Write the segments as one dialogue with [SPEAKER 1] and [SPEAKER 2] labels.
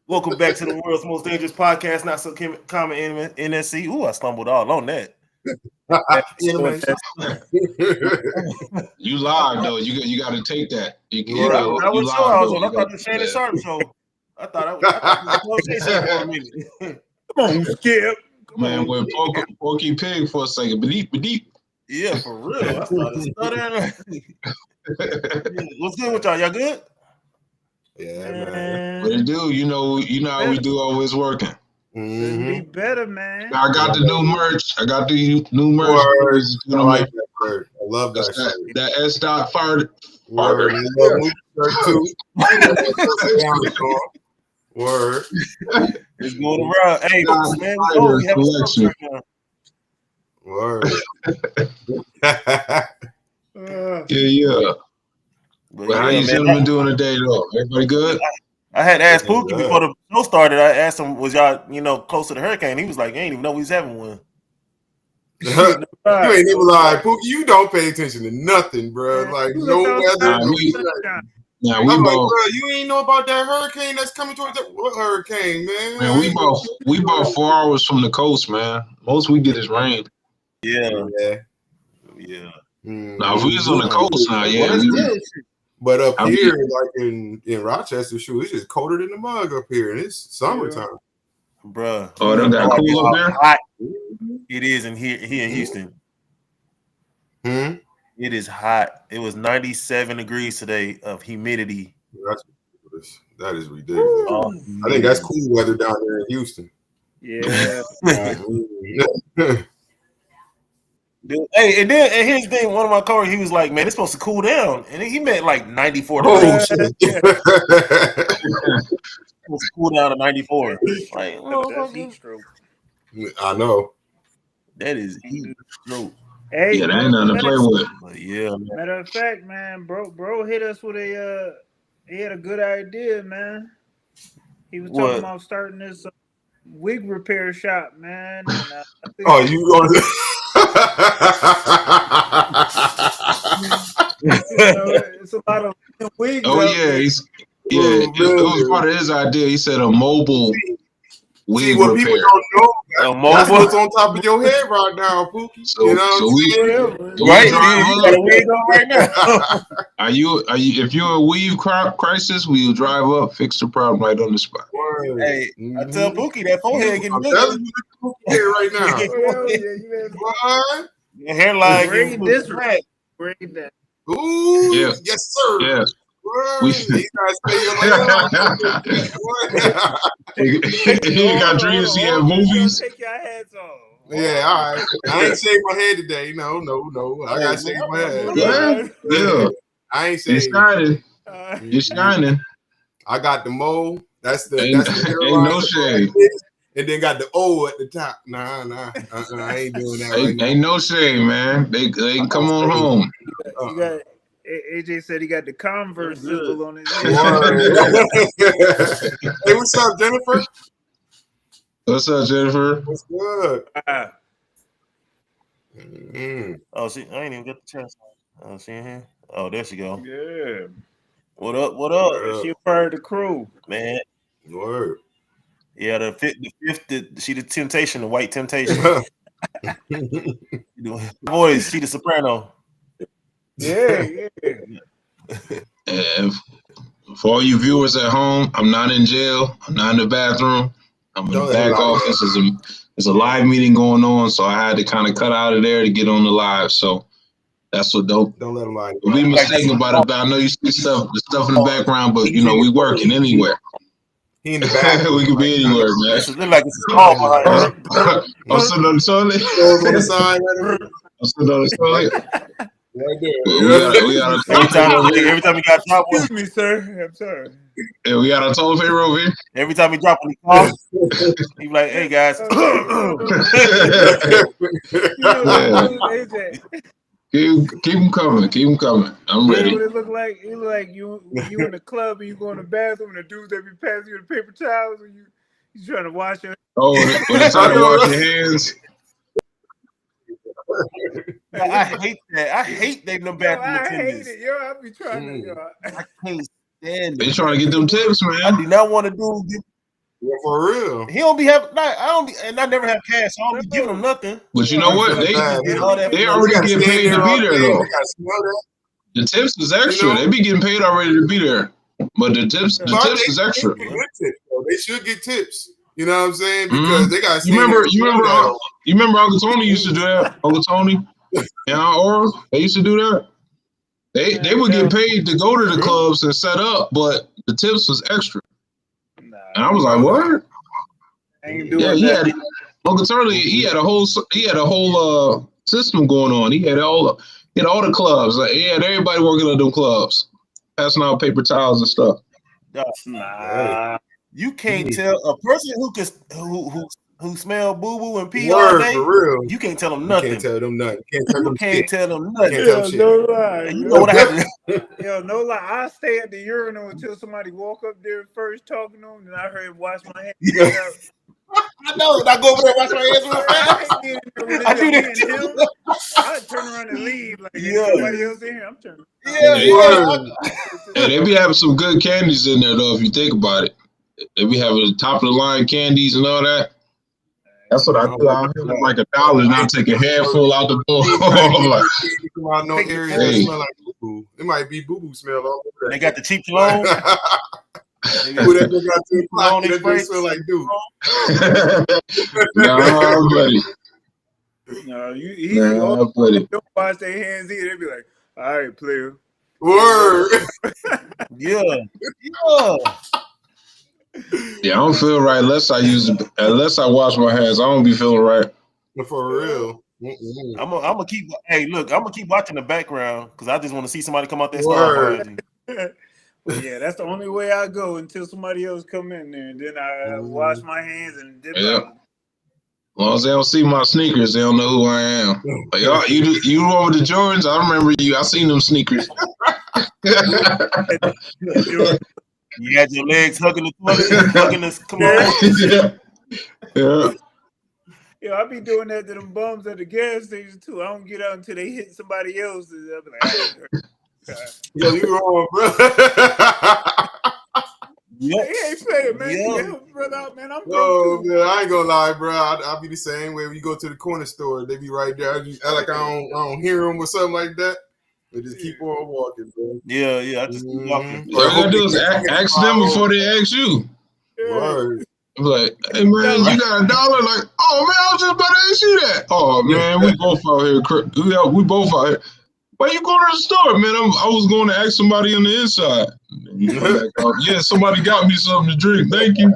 [SPEAKER 1] Welcome back to the world's most dangerous podcast, not so common NSC. Ooh, I stumbled all on that.
[SPEAKER 2] You live though. You got to take that.
[SPEAKER 1] I was sure I was on. I thought the Shannon Sharp show. I thought it was for a minute.
[SPEAKER 3] Come on, Skip.
[SPEAKER 2] Man, with Porky Pig for a second. Beneath.
[SPEAKER 1] Yeah, for real. I started stuttering. What's good with y'all? Y'all good?
[SPEAKER 4] Yeah, man.
[SPEAKER 2] What it do? You know how we do always working.
[SPEAKER 3] Be better, man.
[SPEAKER 2] I got the new merch. I got the new merch.
[SPEAKER 4] I like that shirt. I love that shirt.
[SPEAKER 2] That S. Dot fired.
[SPEAKER 4] Word. Word.
[SPEAKER 1] It's going around. Hey, man, we have a collection.
[SPEAKER 4] Word.
[SPEAKER 2] Yeah. But how you gentlemen doing today, though? Everybody good?
[SPEAKER 1] I had asked Pookie before the show started. I asked him, was y'all, close to the hurricane? He was like, I ain't even know we was having one.
[SPEAKER 4] You ain't even lying, Pookie. You don't pay attention to nothing, bro. Like, no weather.
[SPEAKER 2] We
[SPEAKER 4] I'm like, bro, you ain't know about that hurricane that's coming towards that. What hurricane, man?
[SPEAKER 2] Man, we about 4 hours from the coast, man. Most we get is rain.
[SPEAKER 1] Yeah.
[SPEAKER 2] Now, if we was on the coast now,
[SPEAKER 4] But up here, like in Rochester, shoot, it's just colder than the mug up here, and it's summertime.
[SPEAKER 1] Bruh.
[SPEAKER 2] Oh, they got cool up there?
[SPEAKER 1] Hot. It is here in Houston. It is hot. It was 97 degrees today of humidity.
[SPEAKER 4] That is ridiculous. I think that's cool weather down there in Houston.
[SPEAKER 3] Yeah.
[SPEAKER 1] Dude, hey, and here's the thing. One of my coworkers, he was like, "Man, it's supposed to cool down," and he meant like 94 degrees.
[SPEAKER 4] Oh shit!
[SPEAKER 1] It's supposed to cool down to 94. Like,
[SPEAKER 3] that's heat stroke.
[SPEAKER 4] I know.
[SPEAKER 1] That is heat stroke.
[SPEAKER 3] Hey,
[SPEAKER 2] that ain't nothing to play with.
[SPEAKER 1] But yeah.
[SPEAKER 3] Matter of fact, man, bro hit us with he had a good idea, man. He was talking about starting this wig repair shop, man. And,
[SPEAKER 4] you going to?
[SPEAKER 3] It's a lot of wigs.
[SPEAKER 2] Oh yeah, it was part of his idea. He said a mobile wig
[SPEAKER 4] what
[SPEAKER 2] repair.
[SPEAKER 4] People don't know that's what's on top of your head right now, Pookie.
[SPEAKER 2] So
[SPEAKER 4] you know,
[SPEAKER 2] we
[SPEAKER 1] got a wig on right now.
[SPEAKER 2] Are you? If you're a weave crisis, we'll drive up, fix the problem right on the spot.
[SPEAKER 1] Hey, I tell Pookie that forehead getting bigger.
[SPEAKER 4] I'm telling you, Pookie hair right now.
[SPEAKER 1] What? Your hairline
[SPEAKER 3] getting this right. Braid that.
[SPEAKER 4] Ooh, yes, sir.
[SPEAKER 2] Yeah.
[SPEAKER 4] You guys say
[SPEAKER 2] you got dreams to get movies.
[SPEAKER 3] Take your heads off.
[SPEAKER 4] Yeah, all right. I ain't shaved my head today. No. I gotta shave my head.
[SPEAKER 2] Yeah.
[SPEAKER 4] I ain't shaved.
[SPEAKER 2] You're shining.
[SPEAKER 4] I got the mole. That's the
[SPEAKER 2] ain't no shade.
[SPEAKER 4] And then got the O at the top. Nah. I ain't doing that right now.
[SPEAKER 2] Ain't no shame, man. They can come on home.
[SPEAKER 3] You got AJ said he got the Converse symbol on his head.
[SPEAKER 4] Hey, what's up, Jennifer?
[SPEAKER 2] What's up, Jennifer?
[SPEAKER 4] What's good?
[SPEAKER 1] Oh, I ain't even got the chance. Oh, she in here? Oh, there she go.
[SPEAKER 3] Yeah.
[SPEAKER 1] What up?
[SPEAKER 3] She part of the crew,
[SPEAKER 1] man.
[SPEAKER 4] Word.
[SPEAKER 1] Yeah, the fifth. She the temptation, the white temptation. Voice, she the soprano.
[SPEAKER 3] Yeah.
[SPEAKER 2] And for all you viewers at home, I'm not in jail. I'm not in the bathroom. I'm in the back office. There's a live meeting going on, so I had to kind of cut out of there to get on the live. So that's what don't
[SPEAKER 4] let them lie.
[SPEAKER 2] Don't be mistaken about it. But I know you see the stuff in the background, but we working anywhere.
[SPEAKER 4] He in the back.
[SPEAKER 2] We could be anywhere, man.
[SPEAKER 1] It look like it's small behind.
[SPEAKER 2] I'm sitting on the toilet.
[SPEAKER 4] On the side.
[SPEAKER 2] I'm sitting on the toilet.
[SPEAKER 4] Right there.
[SPEAKER 2] We got
[SPEAKER 1] every time we got top one.
[SPEAKER 3] Excuse me, sir. I'm sorry.
[SPEAKER 2] Yeah, we got a toilet paper over here.
[SPEAKER 1] Every time we drop on the car, he be like, "Hey guys."
[SPEAKER 2] Keep them coming. I'm ready.
[SPEAKER 3] What it look like? It look like you in the club and you go in the bathroom and the dudes that be passing you the paper towels and you trying to wash your.
[SPEAKER 2] Oh, when it's time to wash your hands.
[SPEAKER 1] I hate that. I hate they no bathroom attendants.
[SPEAKER 3] I hate it, yo. I be trying to.
[SPEAKER 1] I can't
[SPEAKER 2] They trying to get them tips, man.
[SPEAKER 1] I do not want to do.
[SPEAKER 4] Yeah, for real.
[SPEAKER 1] He don't be having. I never have cash. So I don't be giving him nothing.
[SPEAKER 2] But you know what? They already get paid to be there though. The tips is extra. They be getting paid already to be there. But the tips is extra.
[SPEAKER 4] They should get tips. You know what I'm saying? Because they got.
[SPEAKER 2] You remember Uncle Tony used to do that. Uncle Tony and Aura, they used to do that. They would get paid to go to the clubs and set up, but the tips was extra. And I was like, "What?" Yeah, Uncle Tony, he had a whole system going on. He had all the clubs. Like, he had everybody working at them clubs, passing out paper towels and stuff.
[SPEAKER 1] You can't tell a person who smell boo boo and pee all day.
[SPEAKER 4] For real.
[SPEAKER 1] You can't tell them nothing.
[SPEAKER 4] You can't tell them nothing.
[SPEAKER 1] You can't tell them nothing.
[SPEAKER 3] No lie.
[SPEAKER 1] You know what happened?
[SPEAKER 3] No lie. I stay at the urinal until somebody walk up there first talking to them, and I heard him wash my hands.
[SPEAKER 1] I know. I go over there and wash my hands real fast. I do that too.
[SPEAKER 3] I turn around and leave. Like, somebody else in here, I'm turning.
[SPEAKER 2] They be having some good candies in there though. If you think about it, they be having the top of the line candies and all that. That's what I do out here. Like $1, and I'll take a handful out the bowl.
[SPEAKER 4] It might be boo boo smell all over.
[SPEAKER 1] They got the cheap cologne.
[SPEAKER 4] Whatever got to cologne, they smell like dude.
[SPEAKER 2] No, buddy.
[SPEAKER 3] No, you buddy. Don't wash their hands either. They be like, "All right, player."
[SPEAKER 4] Word.
[SPEAKER 1] Yeah.
[SPEAKER 2] Yeah, I don't feel right unless I wash my hands. I don't be feeling right.
[SPEAKER 4] For real.
[SPEAKER 1] I'm gonna keep. Hey, look, I'm gonna keep watching the background because I just want to see somebody come out there. Well,
[SPEAKER 3] yeah, that's the only way I go until somebody else come in there, and then I wash my hands and dip out.
[SPEAKER 2] As long as they don't see my sneakers, they don't know who I am. Like, oh, you over the Jordans? I remember you. I seen them sneakers.
[SPEAKER 1] You had your legs hugging the toilet, hugging this. Come on.
[SPEAKER 2] Yeah.
[SPEAKER 3] Yo, I be doing that to them bums at the gas station too. I don't get out until they hit somebody else. I'll be like,
[SPEAKER 4] yo, you wrong, bro.
[SPEAKER 3] Yeah, he ain't playing, man. Yeah. Help brother out, man. I'm
[SPEAKER 4] man, I ain't gonna lie, bro. I'll be the same way when you go to the corner store. They be right there. I don't hear them or something like that. They just keep on walking, bro.
[SPEAKER 1] Yeah. I just keep walking.
[SPEAKER 2] All you gotta do is ask them before they ask you.
[SPEAKER 4] Word.
[SPEAKER 2] I'm like, hey man, you got $1? Like, oh man, I was just about to ask you that. Oh man, we both out here. We both out here. Why you going to the store, man? I was going to ask somebody on the inside. Yeah, somebody got me something to drink. Thank you.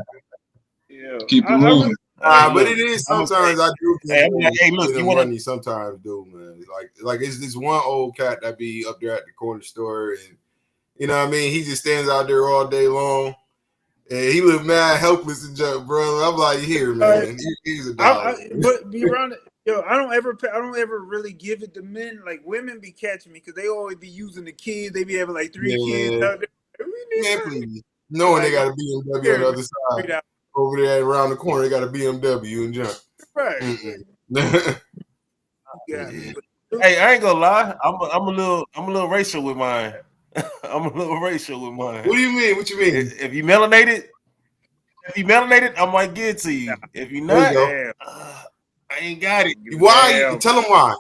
[SPEAKER 3] Yeah.
[SPEAKER 2] Keep it moving.
[SPEAKER 4] But it is sometimes I do.
[SPEAKER 1] Hey, look, you want
[SPEAKER 4] money? Sometimes do, man. Like it's this one old cat that be up there at the corner store, and you know what I mean. He just stands out there all day long, and he look mad helpless and junk, bro. I'm like, here, man. He's a dog.
[SPEAKER 3] But be around it. Yo, I don't ever really give it to men. Like women be catching me because they always be using the kids. They be having like 3 kids out there.
[SPEAKER 4] Please. Knowing they got a BMW on the other side. Over there around the corner, they got a BMW and junk.
[SPEAKER 3] Right.
[SPEAKER 1] Hey, I ain't gonna lie. I'm a little racial with mine. I'm a little racial with mine.
[SPEAKER 4] What do you mean? What you mean?
[SPEAKER 1] If you melanated, I might get to you. If you not, I ain't got it.
[SPEAKER 4] Why? Tell them why.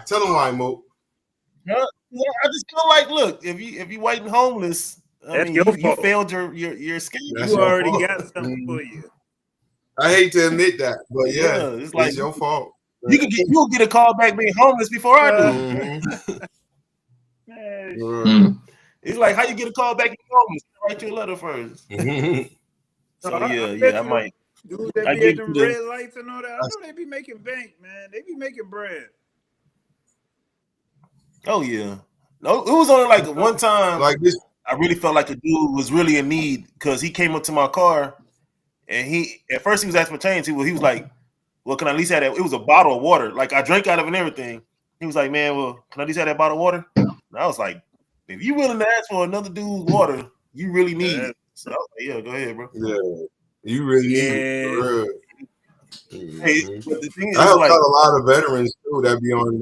[SPEAKER 4] Tell them why, Mo.
[SPEAKER 1] I just feel like, look, if you white and homeless, I mean, you failed your scheme.
[SPEAKER 3] You already got something for you.
[SPEAKER 4] I hate to admit that, but yeah,
[SPEAKER 1] it's like
[SPEAKER 4] your fault.
[SPEAKER 1] You'll get a call back being homeless before I do. It's like how you get a call back being homeless. Write you a letter first. So I might.
[SPEAKER 3] Dude, they be at them red lights and all that. I know they be making bank, man. They be making bread.
[SPEAKER 1] Oh yeah. No, it was only like one time.
[SPEAKER 4] Like this,
[SPEAKER 1] I really felt like a dude was really in need because he came up to my car, and at first he was asking for change. He was like, "Well, can I at least have that?" It was a bottle of water. Like I drank out of it and everything. He was like, "Man, well, can I at least have that bottle of water?" And I was like, "If you willing to ask for another dude's water, you really need it." So I was like, "Yeah, go ahead, bro."
[SPEAKER 4] Yeah. You really need it.
[SPEAKER 1] Hey, but the thing is,
[SPEAKER 4] I helped
[SPEAKER 1] like,
[SPEAKER 4] out a lot of veterans too that be on.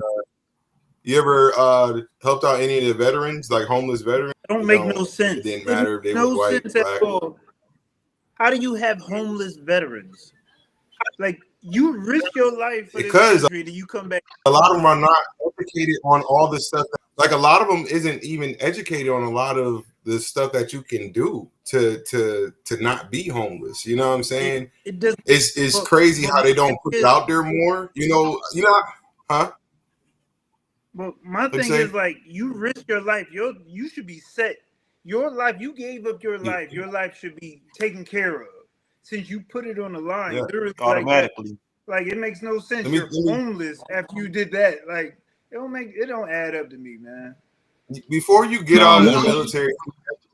[SPEAKER 4] You ever helped out any of the veterans, like homeless veterans?
[SPEAKER 3] don't make no sense.
[SPEAKER 4] It didn't matter if they
[SPEAKER 3] no
[SPEAKER 4] was white,
[SPEAKER 3] sense
[SPEAKER 4] black.
[SPEAKER 3] at all. How do you have homeless veterans? Like, you risk your life for this country, and you come back.
[SPEAKER 4] A lot of them are not educated on all the stuff. Like a lot of them isn't even educated on a lot of the stuff that you can do to not be homeless. You know what I'm saying? It's crazy how they don't put it out there more. You know, huh?
[SPEAKER 3] But my thing is, like, you risk your life. You should be set. Your life, you gave up your life. Your life should be taken care of. Since you put it on the line,
[SPEAKER 1] automatically.
[SPEAKER 3] Like it makes no sense. You're homeless after you did that. Like it don't add up to me, man.
[SPEAKER 4] Before you get out of the military,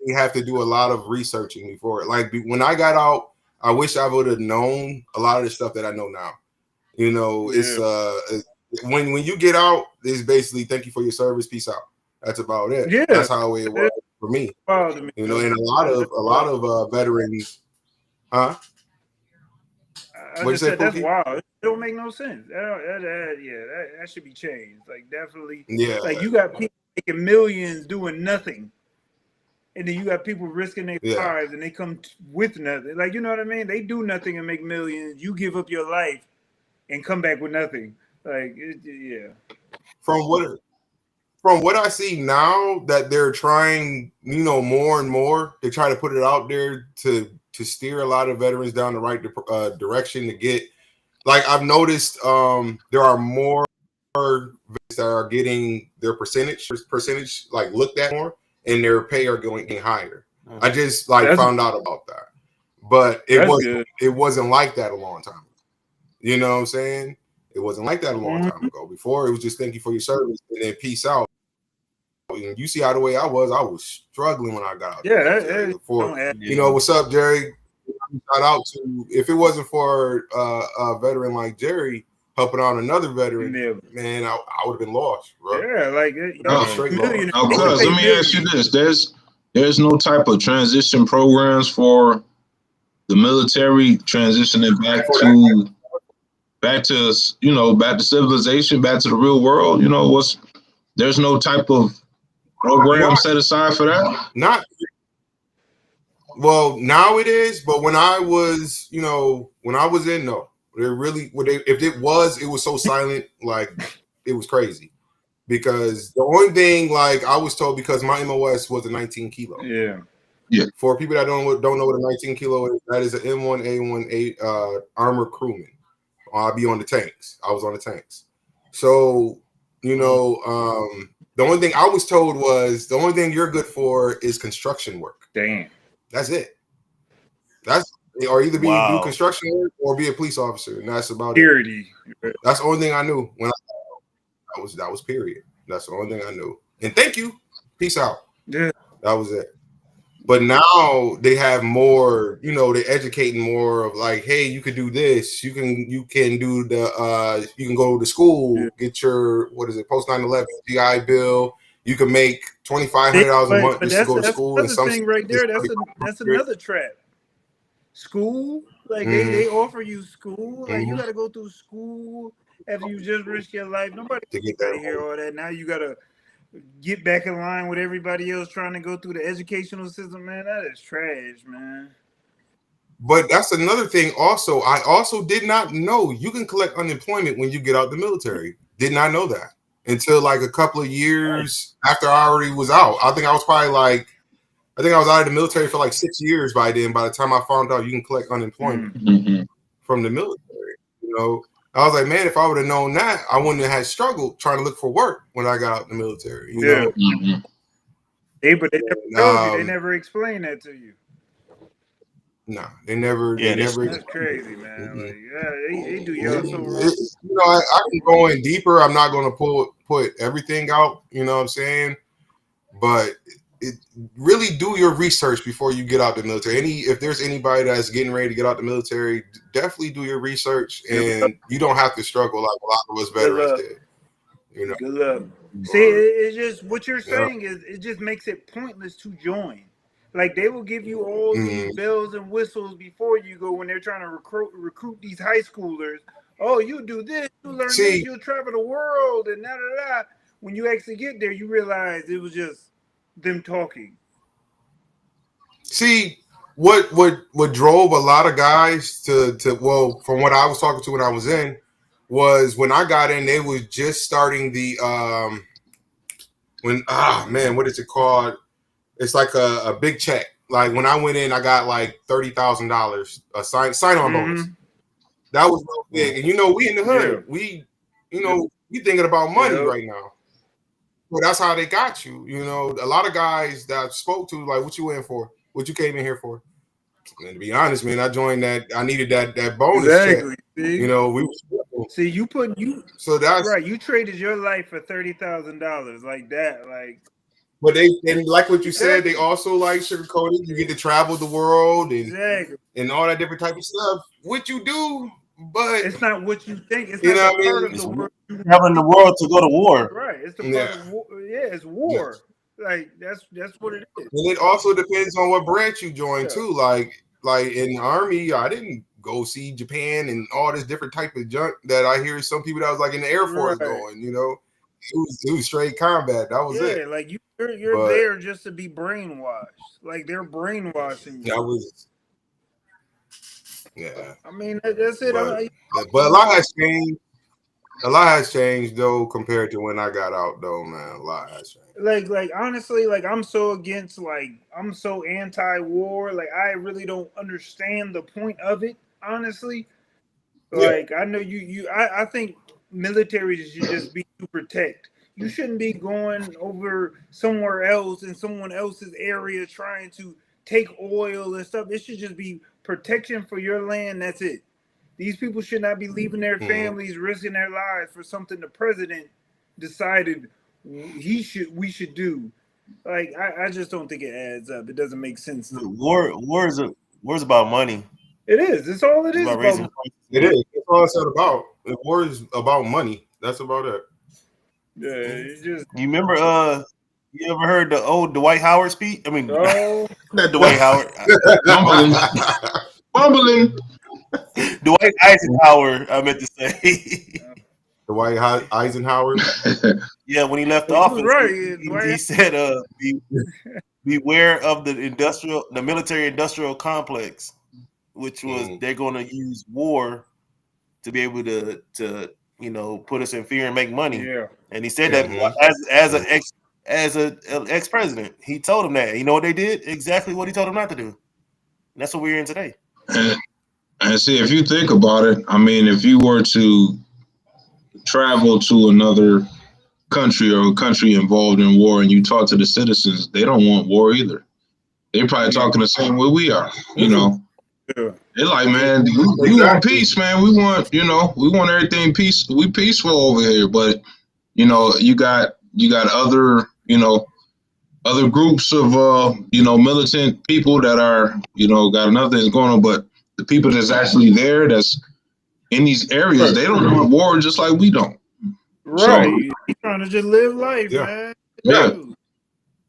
[SPEAKER 4] you have to do a lot of researching before. Like when I got out, I wish I would have known a lot of the stuff that I know now. You know, it's when you get out, it's basically thank you for your service, peace out. That's about it.
[SPEAKER 3] Yeah,
[SPEAKER 4] that's how it was for me. You know, and a lot of veterans. Huh?
[SPEAKER 3] I just said that's wild. It don't make no sense. That should be changed. Like definitely.
[SPEAKER 4] Yeah.
[SPEAKER 3] Like you got people making millions doing nothing, and then you got people risking their lives, and they come with nothing. Like you know what I mean? They do nothing and make millions. You give up your life and come back with nothing. Like
[SPEAKER 4] From what I see now, that they're trying, you know, more and more. They try to put it out there to steer a lot of veterans down the right direction to get. Like I've noticed, there are more vets that are getting their percentage like looked at more, and their pay are going higher. I just found out about that, but it wasn't like that a long time ago. You know what I'm saying? It wasn't like that a long time ago. Before it was just thank you for your service and then peace out. And you see how the way I was struggling when I got out. You know, what's up, Jerry? Shout out to, if it wasn't for a veteran like Jerry helping out another veteran, man, I would have been lost, bro.
[SPEAKER 3] Yeah, like
[SPEAKER 2] straight lost. Let me ask you this: there's no type of transition programs for the military transitioning back to civilization, back to the real world. You know, there's no type of program set aside for that?
[SPEAKER 4] Not well, now it is, but when I was, in, no. If it was so silent, like it was crazy. Because the only thing, like I was told, because my MOS was a 19 kilo.
[SPEAKER 2] Yeah.
[SPEAKER 4] For people that don't know what a 19 kilo is, that is an M1A1 armor crewman. I'll be on the tanks. I was on the tanks. So, the only thing I was told was the only thing you're good for is construction work.
[SPEAKER 3] Damn.
[SPEAKER 4] That's it. Or either do construction work or be a police officer, and that's about it. That's the only thing I knew when that was period. That's the only thing I knew. And thank you. Peace out.
[SPEAKER 3] Yeah.
[SPEAKER 4] That was it. But now they have more, they're educating more of like, hey, you could do this. You can do the you can go to school, get your post 9/11 GI Bill. You can make $2,500 a month just to go to school.
[SPEAKER 3] That's the thing right there. That's another trap. School, like they offer you school. Like you got to go through school after you just risk your life. Nobody can hear all that. Now you got to get back in line with everybody else trying to go through the educational system. Man, that is trash, man.
[SPEAKER 4] But that's another thing. Also, I also did not know you can collect unemployment when you get out the military. Did not know that until like a couple of years after I already was out. I think I was out of the military for like 6 years by then. By the time I found out you can collect unemployment from the military, I was like, man, if I would have known that, I wouldn't have had struggled trying to look for work when I got out the military.
[SPEAKER 3] But they never told you. They never explained that to you.
[SPEAKER 4] No, they never.
[SPEAKER 3] That's crazy, man. Like, they do y'all so wrong.
[SPEAKER 4] I can go in deeper. I'm not going to put everything out. You know what I'm saying? But really do your research before you get out the military. If there's anybody that's getting ready to get out the military, definitely do your research, and you don't have to struggle like a lot of us veterans did.
[SPEAKER 3] Good luck. See, it's just what you're saying is it just makes it pointless to join. Like they will give you all these bells and whistles before you go when they're trying to recruit these high schoolers. Oh, you do this, you learn this, you'll travel the world, and When you actually get there, you realize it was just them talking.
[SPEAKER 4] See, what drove a lot of guys to well, from what I was talking to when I was in, was when I got in, they was just starting the what is it called? It's like a big check. Like when I went in, I got like $30,000 a sign on bonus. That was real big. And we in the hood. We we thinking about money right now. Well, that's how they got you. A lot of guys that I spoke to, like, what you in for? What you came in here for? And to be honest, man, I joined that. I needed that bonus check.
[SPEAKER 3] See? So that's right. You traded your life for $30,000 like that, like.
[SPEAKER 4] But and like what you said, they also like sugarcoating. You get to travel the world and all that different type of stuff. What you do, but
[SPEAKER 3] it's not what you think. It's not the part of the world.
[SPEAKER 1] Having the world to go to war.
[SPEAKER 3] Right. It's the part of war. Yeah, it's war. Yeah. Like that's what it is.
[SPEAKER 4] And it also depends on what branch you join too. Like in the Army, I didn't go see Japan and all this different type of junk that I hear some people that was like in the Air Force going. It was straight combat. That was it.
[SPEAKER 3] Like you're there just to be brainwashed. Like they're brainwashing you.
[SPEAKER 4] That was.
[SPEAKER 3] Yeah. I mean, that's it.
[SPEAKER 4] But a lot has changed. A lot has changed though compared to when I got out though, man. A lot has changed.
[SPEAKER 3] Like honestly, like I'm so anti-war. Like I really don't understand the point of it, honestly. Like I know I think military should just be to protect. You shouldn't be going over somewhere else in someone else's area trying to take oil and stuff. It should just be protection for your land. That's it. These people should not be leaving their families, risking their lives for something the president decided we should do. Like I just don't think it adds up. It doesn't make sense.
[SPEAKER 1] War is about money.
[SPEAKER 3] It is. It's all it is.
[SPEAKER 4] It is. It's all it's about. War is about money. That's about it.
[SPEAKER 3] Yeah,
[SPEAKER 1] you remember you ever heard the old Dwight Howard speech? I mean, not Dwight Howard.
[SPEAKER 2] Bumbling.
[SPEAKER 1] Dwight Eisenhower, I meant to say.
[SPEAKER 4] Dwight Eisenhower?
[SPEAKER 1] Yeah, when he left office, he said, beware of the military industrial complex, which was they're going to use war to be able to put us in fear and make money.
[SPEAKER 3] Yeah.
[SPEAKER 1] And he said that as an ex-president, he told him that. You know what they did? Exactly what he told them not to do. And that's what we're in today.
[SPEAKER 2] And see, if you think about it, I mean, if you were to travel to another country or a country involved in war and you talk to the citizens, they don't want war either. They're probably talking the same way we are, Yeah. They're like, man, we want peace, man. We want everything peace. We peaceful over here, but you got other, other groups of militant people that are, got another thing going on, but the people that's actually there, that's in these areas, they don't want war just like we don't.
[SPEAKER 3] Right. So, you're trying to just live life, man.
[SPEAKER 2] Yeah.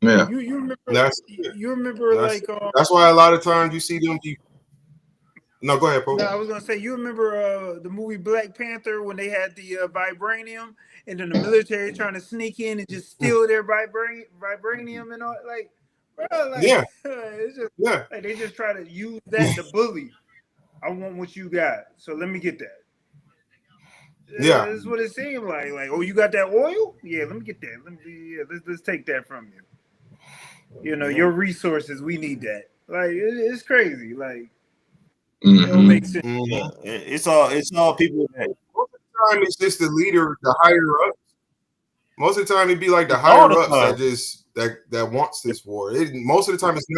[SPEAKER 2] Yeah.
[SPEAKER 3] You remember
[SPEAKER 4] that's
[SPEAKER 3] that's
[SPEAKER 4] why a lot of times you see them No, go ahead, Paul.
[SPEAKER 3] No, I was gonna say, you remember the movie Black Panther when they had the vibranium, and then the military trying to sneak in and just steal their vibranium and all, it's just like they just try to use that to bully. I want what you got, so let me get that.
[SPEAKER 4] Yeah,
[SPEAKER 3] that's what it seemed like. Like, oh, you got that oil? Yeah, let me get that. Let's take that from you. Your resources, we need that. Like, it's crazy. Like. It don't make sense.
[SPEAKER 1] It's all people that
[SPEAKER 4] most of the time it's just the leader, the higher ups. Most of the time it'd be like the higher ups that wants this war. Most of the time it's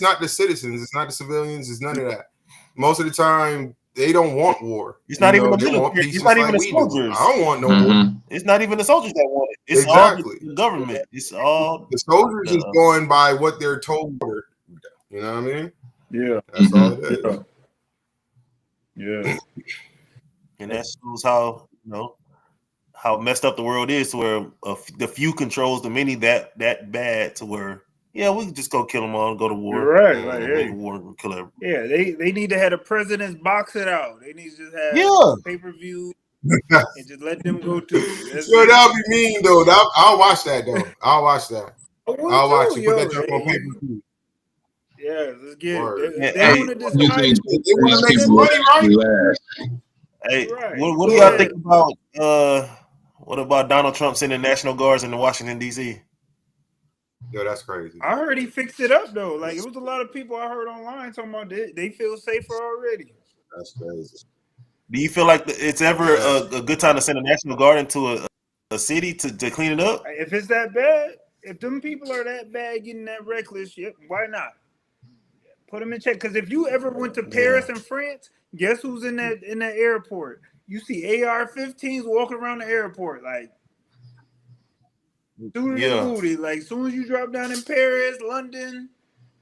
[SPEAKER 4] not the citizens, it's not the civilians, it's none of that. Most of the time they don't want war.
[SPEAKER 1] It's not even the military. It's not even the soldiers.
[SPEAKER 4] I don't want no war.
[SPEAKER 1] It's not even the soldiers that want it. It's all the government. It's all
[SPEAKER 4] the soldiers is going by what they're told. You know what I mean?
[SPEAKER 3] Yeah.
[SPEAKER 4] That's all it is.
[SPEAKER 3] Yeah.
[SPEAKER 1] And that shows how how messed up the world is, to where the few controls the many that bad, to where we can just go kill them all and go to war.
[SPEAKER 3] You're right. Like,
[SPEAKER 1] war and kill everyone.
[SPEAKER 3] Yeah, they need to have the presidents box it out. They need to just have pay-per-view and just let them go too.
[SPEAKER 4] That'll be mean though. I'll watch that though. I'll watch that. I'll watch it. Put that jump on pay-per-view.
[SPEAKER 3] Yeah, let's get
[SPEAKER 1] Yeah,
[SPEAKER 3] they want to decide.
[SPEAKER 2] You think
[SPEAKER 4] They want to make
[SPEAKER 2] these
[SPEAKER 4] some money, right?
[SPEAKER 1] Hey,
[SPEAKER 3] Right.
[SPEAKER 1] what do y'all think about what about Donald Trump sending National Guards into Washington D.C.?
[SPEAKER 4] Yo, that's crazy.
[SPEAKER 3] I heard he fixed it up though. Like it was a lot of people I heard online talking about they feel safer already.
[SPEAKER 4] That's crazy.
[SPEAKER 1] Do you feel like it's ever a good time to send a National Guard into a city to clean it up?
[SPEAKER 3] If it's that bad, if them people are that bad getting that reckless, why not? Put them in check. Because if you ever went to Paris and France, guess who's in that airport? You see AR-15s walking around the airport, like shooting his booty. Like soon as you drop down in Paris, London,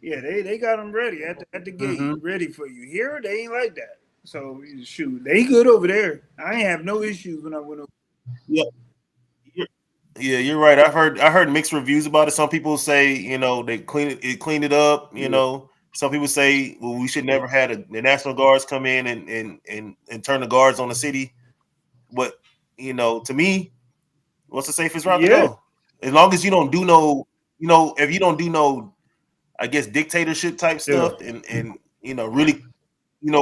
[SPEAKER 3] they got them ready at the gate, ready for you. Here they ain't like that. So shoot, they good over there. I ain't have no issues when I went over.
[SPEAKER 1] Yeah, you're right. I heard mixed reviews about it. Some people say, they cleaned it up. You know, some people say, well, we should never had the National Guards come in and turn the guards on the city. But to me, what's the safest route to go? As long as you don't do if you don't do no, I guess dictatorship type stuff and really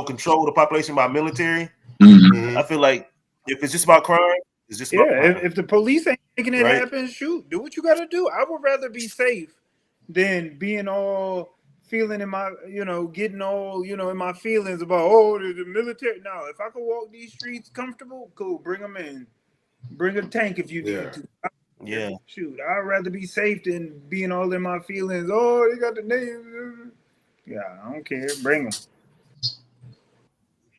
[SPEAKER 1] control the population by military. I feel like if it's just about crime, it's just about crime.
[SPEAKER 3] If the police ain't making it happen, shoot, do what you got to do. I would rather be safe than being all feeling in my, getting all, in my feelings about, the military. No, if I could walk these streets comfortable, cool, bring them in. Bring a tank if you need to.
[SPEAKER 1] Yeah.
[SPEAKER 3] Shoot, I'd rather be safe than being all in my feelings. Oh, they got the name. Yeah, I don't care. Bring them.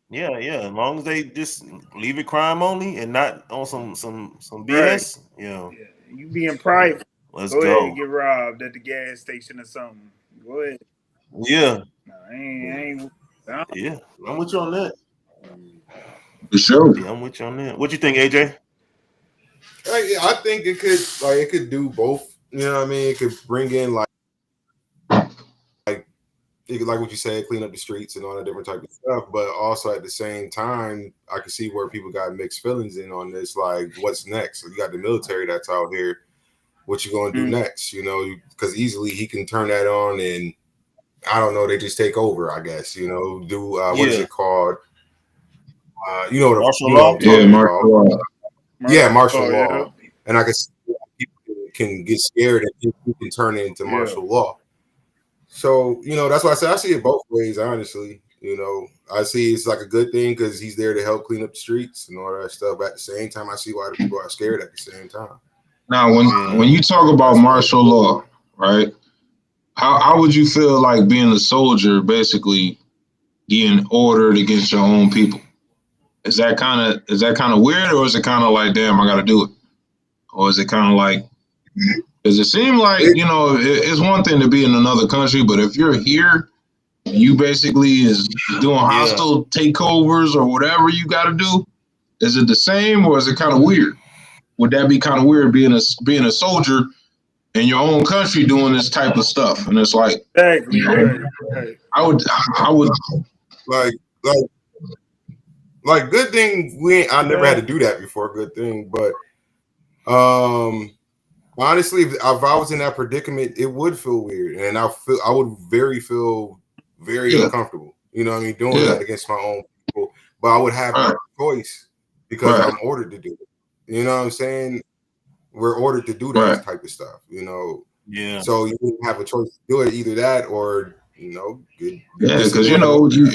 [SPEAKER 1] Yeah. As long as they just leave it crime only and not on some BS.
[SPEAKER 3] Right. Yeah, you being private.
[SPEAKER 1] Let's
[SPEAKER 3] go
[SPEAKER 1] go.
[SPEAKER 3] ahead, get robbed at the gas station or something. Go ahead.
[SPEAKER 1] Yeah.
[SPEAKER 3] No, I ain't.
[SPEAKER 1] Yeah, I'm with you on that.
[SPEAKER 2] For sure.
[SPEAKER 1] Yeah, I'm with you on that. What you think, AJ?
[SPEAKER 4] I think it could do both. You know what I mean? It could bring in like what you said, clean up the streets and all that different type of stuff. But also at the same time, I can see where people got mixed feelings in on this. Like, what's next? So you got the military that's out here. What you gonna do next? Because easily he can turn that on and I don't know. They just take over. I guess do what is it called?
[SPEAKER 1] Martial law.
[SPEAKER 2] Martial law.
[SPEAKER 4] Martial law. And I can see people can get scared and you can turn it into martial law. So, that's why I say I see it both ways, honestly. I see it's like a good thing because he's there to help clean up the streets and all that stuff. But at the same time, I see why the people are scared at the same time.
[SPEAKER 2] Now, when you talk about martial law, right, how would you feel like being a soldier basically getting ordered against your own people? Is that kind of weird, or is it kind of like, damn, I got to do it? Or is it kind of like, does it seem like, it's one thing to be in another country, but if you're here, you basically is doing hostile takeovers or whatever you got to do. Is it the same, or is it kind of weird? Would that be kind of weird being a soldier in your own country doing this type of stuff? And it's like,
[SPEAKER 3] exactly, right.
[SPEAKER 2] I would
[SPEAKER 4] like good thing I never had to do that before. Good thing, but honestly, if I was in that predicament, it would feel weird, and I would feel very uncomfortable. You know what I mean? Doing that against my own people, but I would have no choice because I'm ordered to do it. You know what I'm saying? We're ordered to do that type of stuff.
[SPEAKER 1] Yeah.
[SPEAKER 4] So you wouldn't have a choice to do it, either that or
[SPEAKER 2] because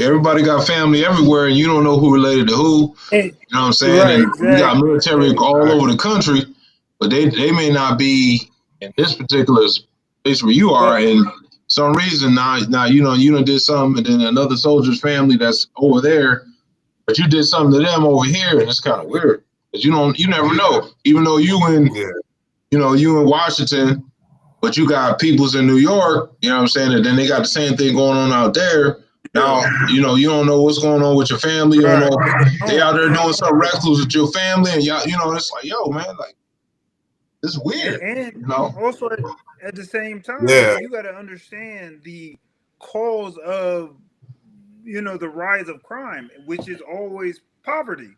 [SPEAKER 2] everybody got family everywhere, and you don't know who related to who. You know what I'm saying?
[SPEAKER 3] Right,
[SPEAKER 2] and you got military all over the country, but they may not be in this particular place where you are. And some reason now you done did something, and then another soldier's family that's over there, but you did something to them over here, and it's kind of weird because you never know. Even though you in Washington. But you got peoples in New York, you know what I'm saying? And then they got the same thing going on out there. Now, you don't know what's going on with your family. You don't know they out there doing something reckless with your family. And y'all, it's like, yo, man, like, it's weird.
[SPEAKER 3] And also at the same time, you got to understand the cause of, the rise of crime, which is always poverty.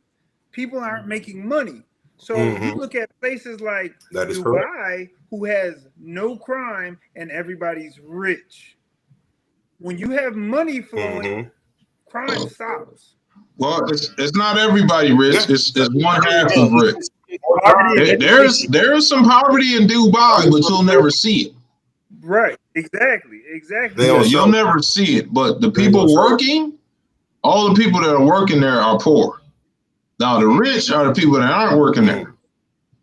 [SPEAKER 3] People aren't making money. So you look at places like Dubai, who has no crime and everybody's rich. when you have money flowing, crime stops.
[SPEAKER 2] Well, it's not everybody rich.
[SPEAKER 4] Yeah.
[SPEAKER 2] It's one half of rich.
[SPEAKER 1] Poverty and
[SPEAKER 2] There's some poverty in Dubai, but you'll never see it.
[SPEAKER 3] Right. Exactly.
[SPEAKER 2] Yeah, you'll never see it. But the people working, all the people that are working there are poor. Now the rich are the people that aren't working there.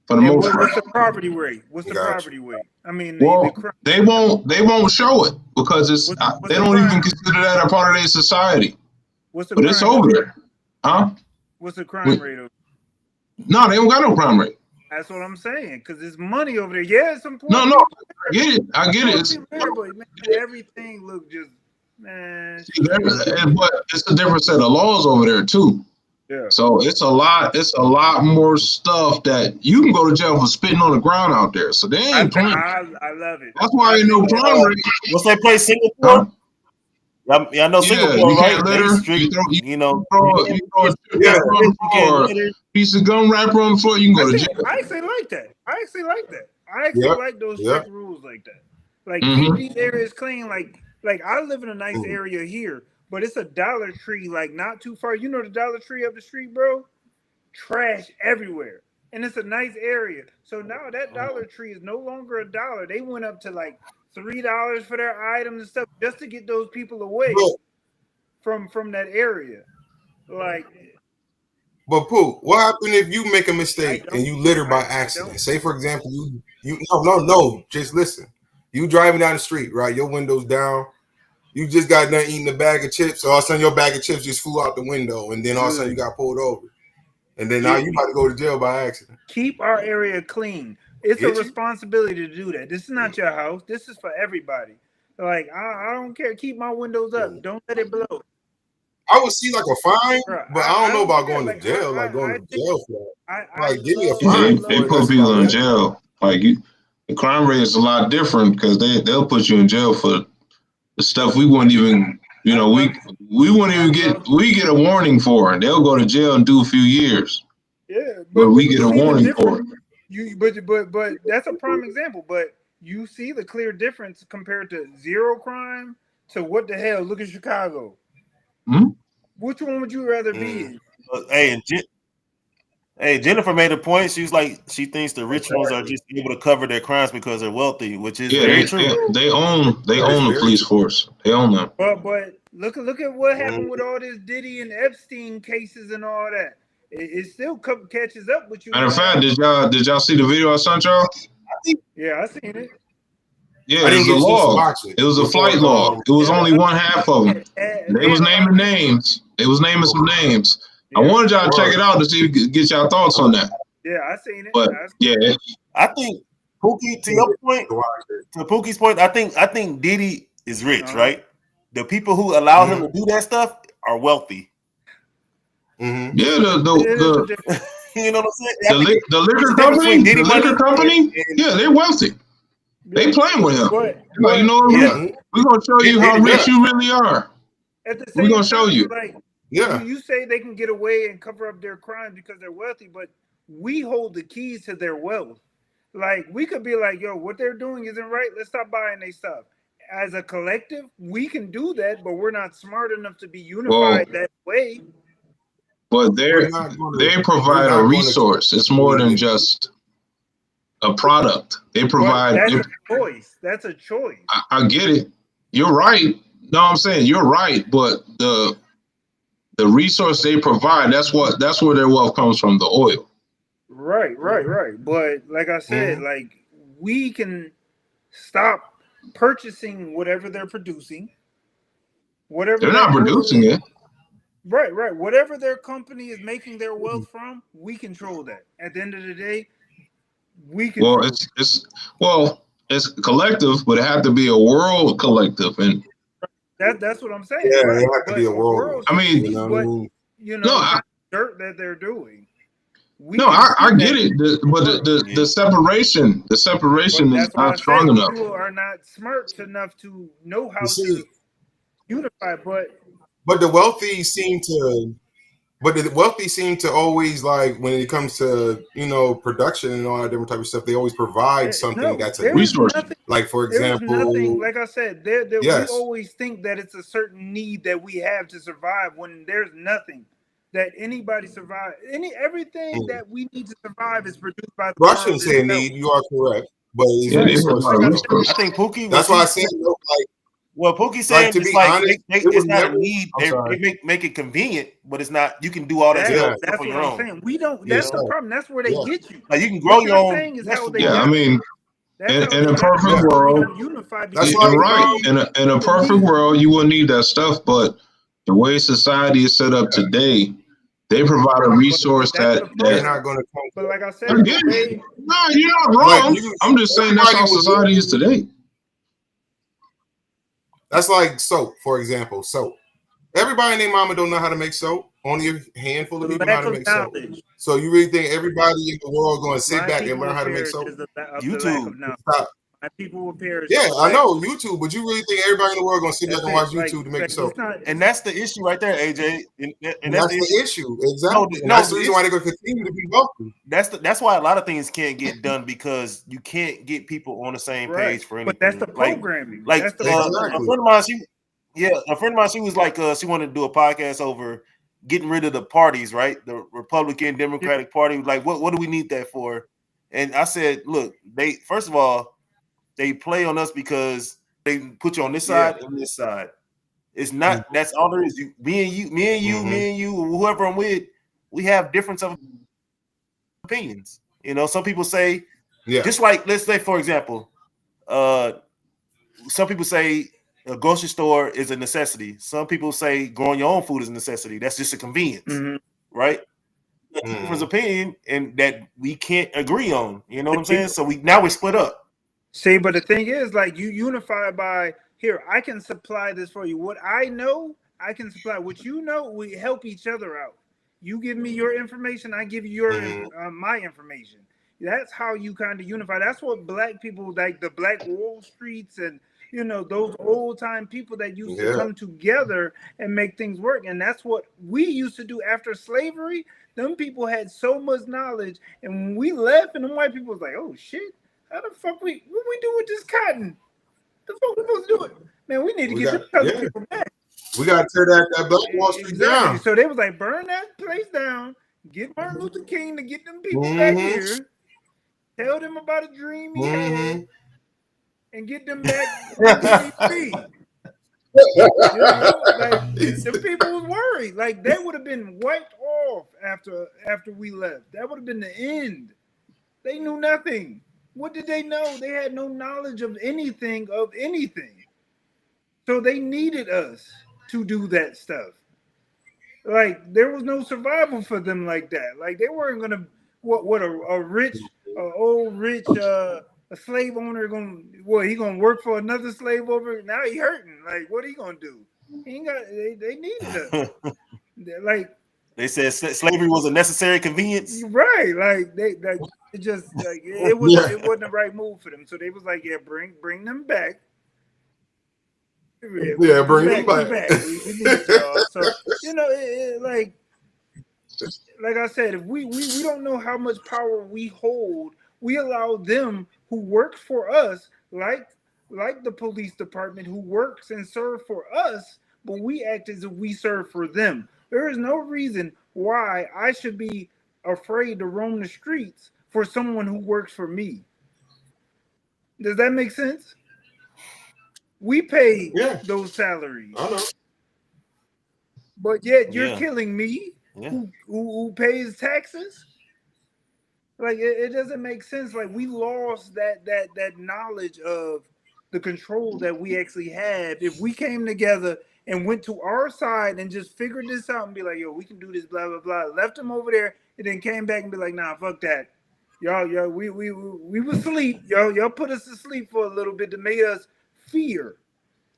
[SPEAKER 2] For the most part.
[SPEAKER 3] What's the poverty rate? What's the poverty rate? I mean,
[SPEAKER 2] they won't show it because it's they don't even consider that a part of their society.
[SPEAKER 3] What's the
[SPEAKER 2] but it's over there, huh?
[SPEAKER 3] What's the crime rate over?
[SPEAKER 2] No, they don't got no crime rate.
[SPEAKER 3] That's what I'm saying, because there's money over there. Yeah, some poor
[SPEAKER 2] No, I get it.
[SPEAKER 3] But man, everything look just man.
[SPEAKER 2] But it's a different set of laws over there too.
[SPEAKER 3] Yeah.
[SPEAKER 2] So it's a lot more stuff that you can go to jail for spitting on the ground out there. So they ain't playing.
[SPEAKER 3] I love it.
[SPEAKER 2] That's why ain't no crime rate.
[SPEAKER 1] What's that place, Singapore? Yeah, I know Singapore,
[SPEAKER 2] you
[SPEAKER 1] right?
[SPEAKER 2] Can't litter.
[SPEAKER 1] Strict, you know,
[SPEAKER 2] or a piece of gum wrapper on the floor, you can go to jail.
[SPEAKER 3] I actually like that. I actually like those strict rules like that. Like keep these areas clean. Like I live in a nice area here, but it's a Dollar Tree like not too far. You know the Dollar Tree up the street, bro? Trash everywhere. And it's a nice area. So now that Dollar Tree is no longer $1. They went up to like $3 for their items and stuff just to get those people away from that area. Like,
[SPEAKER 4] but Pooh, what happened if you make a mistake and you litter by accident? Say, for example, you no, just listen. You driving down the street, right? Your window's down. You just got done eating a bag of chips. So all of a sudden, your bag of chips just flew out the window, and then all of a sudden you got pulled over, and then now you about to go to jail by accident.
[SPEAKER 3] Keep our area clean. It's a responsibility to do that. This is not your house. This is for everybody. Like I don't care. Keep my windows up. Don't let it blow.
[SPEAKER 4] I would see like a fine, but I don't know about going to jail. Like going to jail for that. Like give me a fine.
[SPEAKER 2] They put people in jail. Like the crime rate is a lot different because they'll put you in jail for the stuff we wouldn't even. You know, we wouldn't even get a warning for it. They'll go to jail and do a few years.
[SPEAKER 3] Yeah,
[SPEAKER 2] but we get a warning for it.
[SPEAKER 3] But that's a prime example. But you see the clear difference compared to zero crime to what the hell? Look at Chicago.
[SPEAKER 2] Hmm?
[SPEAKER 3] Which one would you rather be in?
[SPEAKER 1] Hey, Jennifer made a point. She was like, she thinks the rich ones are just able to cover their crimes because they're wealthy, which is very true.
[SPEAKER 2] They own the police force. They own them.
[SPEAKER 3] But look at what happened with all this Diddy and Epstein cases and all that. It still catches up with you.
[SPEAKER 2] Matter of fact, did y'all see the video I sent y'all?
[SPEAKER 3] Yeah, I seen it.
[SPEAKER 2] Yeah, it was a log. It was a flight log. It was only one half of them. They was naming names. They was naming some names. Yeah. I wanted y'all to check it out to see get y'all thoughts on that.
[SPEAKER 3] Yeah, I seen it.
[SPEAKER 2] But
[SPEAKER 1] I think Pookie, to your point, to Pookie's point, I think Diddy is rich, right? The people who allow him to do that stuff are wealthy.
[SPEAKER 2] Mm-hmm. Yeah, the
[SPEAKER 1] you know what I'm saying?
[SPEAKER 2] The liquor company, yeah, they're wealthy. They playing with him. Like, you know what? We're gonna show you how rich you really are. We're gonna show you.
[SPEAKER 3] You say they can get away and cover up their crimes because they're wealthy, but we hold the keys to their wealth. Like we could be like, yo, what they're doing isn't right. Let's stop buying their stuff. As a collective, we can do that, but we're not smart enough to be unified that way.
[SPEAKER 2] But they provide a resource. It's more than just a product. They provide.
[SPEAKER 3] That's a choice. That's a choice.
[SPEAKER 2] I get it. You're right. No, I'm saying you're right. But the resource they provide, that's where their wealth comes from, the oil.
[SPEAKER 3] Right. But like I said, like we can stop purchasing whatever they're producing. Whatever
[SPEAKER 2] they're not producing it.
[SPEAKER 3] Right. Whatever their company is making their wealth from, we control that. At the end of the day, we can.
[SPEAKER 2] Well, it's collective, but it had to be a world collective, and
[SPEAKER 3] that's what I'm saying.
[SPEAKER 4] Yeah, right? It had to be a world.
[SPEAKER 2] I mean,
[SPEAKER 3] dirt that they're doing.
[SPEAKER 2] I get it, but the separation is not strong enough.
[SPEAKER 3] People are not smart enough to know how to unify,
[SPEAKER 4] But the wealthy seem to But the wealthy seem to always like when it comes to production and all that different type of stuff. They always provide something that's a
[SPEAKER 2] resource.
[SPEAKER 4] Like for
[SPEAKER 3] There is
[SPEAKER 4] example,
[SPEAKER 3] nothing. Like I said, we
[SPEAKER 4] yes,
[SPEAKER 3] always think that it's a certain need that we have to survive when there's nothing that anybody survive. Everything that we need to survive is produced by the
[SPEAKER 4] well, I
[SPEAKER 3] world
[SPEAKER 4] shouldn't say a
[SPEAKER 3] itself.
[SPEAKER 4] need. You are correct, but it's
[SPEAKER 2] Yeah, they
[SPEAKER 4] resources.
[SPEAKER 2] provide
[SPEAKER 3] Like I said,
[SPEAKER 2] resources.
[SPEAKER 1] I think Pookie.
[SPEAKER 4] That's why I said
[SPEAKER 1] Well, Pookie's
[SPEAKER 4] like
[SPEAKER 1] saying
[SPEAKER 4] to
[SPEAKER 1] it's
[SPEAKER 4] be
[SPEAKER 1] like
[SPEAKER 4] honest,
[SPEAKER 1] it's not
[SPEAKER 4] never.
[SPEAKER 1] a need.
[SPEAKER 4] I'm
[SPEAKER 1] They
[SPEAKER 4] sorry.
[SPEAKER 1] make it convenient, but it's not. You can do all that
[SPEAKER 3] that's
[SPEAKER 1] stuff on
[SPEAKER 3] what
[SPEAKER 1] your
[SPEAKER 3] I'm
[SPEAKER 1] own.
[SPEAKER 3] saying. We don't.
[SPEAKER 4] Yeah,
[SPEAKER 3] That's the problem. That's where they
[SPEAKER 4] yeah,
[SPEAKER 3] get you.
[SPEAKER 1] Like you can grow
[SPEAKER 3] What
[SPEAKER 1] your
[SPEAKER 3] you're
[SPEAKER 1] own
[SPEAKER 3] saying is how they
[SPEAKER 1] vegetables.
[SPEAKER 2] Yeah, I
[SPEAKER 3] got.
[SPEAKER 2] mean,
[SPEAKER 3] That's how
[SPEAKER 2] in
[SPEAKER 3] they
[SPEAKER 2] a
[SPEAKER 3] got.
[SPEAKER 2] perfect
[SPEAKER 3] That's why we
[SPEAKER 2] world,
[SPEAKER 3] don't unify
[SPEAKER 4] that's
[SPEAKER 3] because
[SPEAKER 4] why
[SPEAKER 2] you're
[SPEAKER 3] we
[SPEAKER 2] right.
[SPEAKER 3] all
[SPEAKER 2] In a perfect world, you wouldn't need that stuff. But the way society is set up today, they provide a resource
[SPEAKER 3] that's the
[SPEAKER 4] they're
[SPEAKER 2] that
[SPEAKER 4] not
[SPEAKER 3] program.
[SPEAKER 4] going to come.
[SPEAKER 3] But like I said,
[SPEAKER 2] I
[SPEAKER 3] the
[SPEAKER 2] get
[SPEAKER 3] way
[SPEAKER 2] it. No, you're not
[SPEAKER 4] Like
[SPEAKER 2] wrong. I'm just saying that's how
[SPEAKER 4] everybody would
[SPEAKER 2] society is today.
[SPEAKER 4] That's like soap, for example. Soap. Everybody and their mama don't know how to make soap. Only a handful of
[SPEAKER 3] the
[SPEAKER 4] people know how
[SPEAKER 3] lack
[SPEAKER 4] to
[SPEAKER 3] of
[SPEAKER 4] make soap.
[SPEAKER 3] knowledge.
[SPEAKER 4] So you really think everybody in the world going to sit
[SPEAKER 3] My
[SPEAKER 4] back and
[SPEAKER 3] people
[SPEAKER 4] learn
[SPEAKER 3] will
[SPEAKER 4] how to make
[SPEAKER 3] perish
[SPEAKER 4] soap?
[SPEAKER 3] of the lack
[SPEAKER 1] YouTube.
[SPEAKER 3] of knowledge.
[SPEAKER 4] Stop.
[SPEAKER 3] My people will perish.
[SPEAKER 4] Yeah,
[SPEAKER 3] of the
[SPEAKER 4] I
[SPEAKER 3] lack
[SPEAKER 4] know
[SPEAKER 3] of
[SPEAKER 4] YouTube, but you really think everybody in the world going to sit back
[SPEAKER 3] That's
[SPEAKER 4] and watch
[SPEAKER 3] it. Like,
[SPEAKER 4] YouTube to make soap?
[SPEAKER 3] it's not.
[SPEAKER 1] And that's the issue right there, AJ. And
[SPEAKER 4] And
[SPEAKER 1] that's
[SPEAKER 4] that's
[SPEAKER 1] the
[SPEAKER 4] the
[SPEAKER 1] issue.
[SPEAKER 4] issue, exactly. And that's the reason why they're going to continue to be wealthy.
[SPEAKER 1] That's why a lot of things can't get done because you can't get people on the same page for anything.
[SPEAKER 3] But that's the programming.
[SPEAKER 1] Like
[SPEAKER 3] That's the
[SPEAKER 4] Exactly.
[SPEAKER 1] a friend of mine, a friend of mine, she was like, she wanted to do a podcast over getting rid of the parties, right? The Republican, Democratic Party. Like, what do we need that for? And I said, look, they first of all, they play on us because they put you on this side and this side. It's not. That's all there is. Me and you, whoever I'm with, we have difference of opinions. Some people say, just like let's say, for example, some people say a grocery store is a necessity. Some people say growing your own food is a necessity. That's just a convenience, right? Different opinion, and that we can't agree on. You know what I'm saying? So we're split up.
[SPEAKER 3] See, but the thing is, like, you unify by here. I can supply this for you. What I know, I can supply. What you know, we help each other out. You give me your information, I give you your my information. That's how you kind of unify. That's what black people like the Black Wall Streets and those old time people that used to come together and make things work. And that's what we used to do after slavery. Them people had so much knowledge, and when we left, and them white people was like, "Oh shit, how the fuck what we do with this cotton? The fuck we supposed to do it? Man, we need to get this other people back.
[SPEAKER 4] We got to tear that Black Wall Street down."
[SPEAKER 3] So they was like, burn that place down, get Martin Luther King to get them people back here, tell them about a dream he had, and get them back where they be. Like the people was worried. Like they would have been wiped off after we left. That would have been the end. They knew nothing. What did they know? They had no knowledge of anything. So they needed us to do that stuff. Like there was no survival for them like that. Like they weren't gonna old rich a slave owner he gonna work for another slave over now he hurting. Like what he gonna do? He ain't got they needed us. Like
[SPEAKER 1] they said slavery was a necessary convenience.
[SPEAKER 3] Right. Like it just like it wasn't the right move for them. So they was like, yeah, bring them back.
[SPEAKER 4] Bring them back.
[SPEAKER 3] We need y'all. So like I said, if we don't know how much power we hold, we allow them who work for us, like the police department who works and serve for us, but we act as if we serve for them. There is no reason why I should be afraid to roam the streets for someone who works for me. Does that make sense? We pay those salaries.
[SPEAKER 4] I know.
[SPEAKER 3] But yet you're killing me who pays taxes. Like it doesn't make sense. Like we lost that knowledge of the control that we actually have. If we came together and went to our side and just figured this out and be like, yo, we can do this, blah blah blah. Left them over there and then came back and be like, nah, fuck that. Y'all, we was asleep. Y'all put us to sleep for a little bit to make us fear.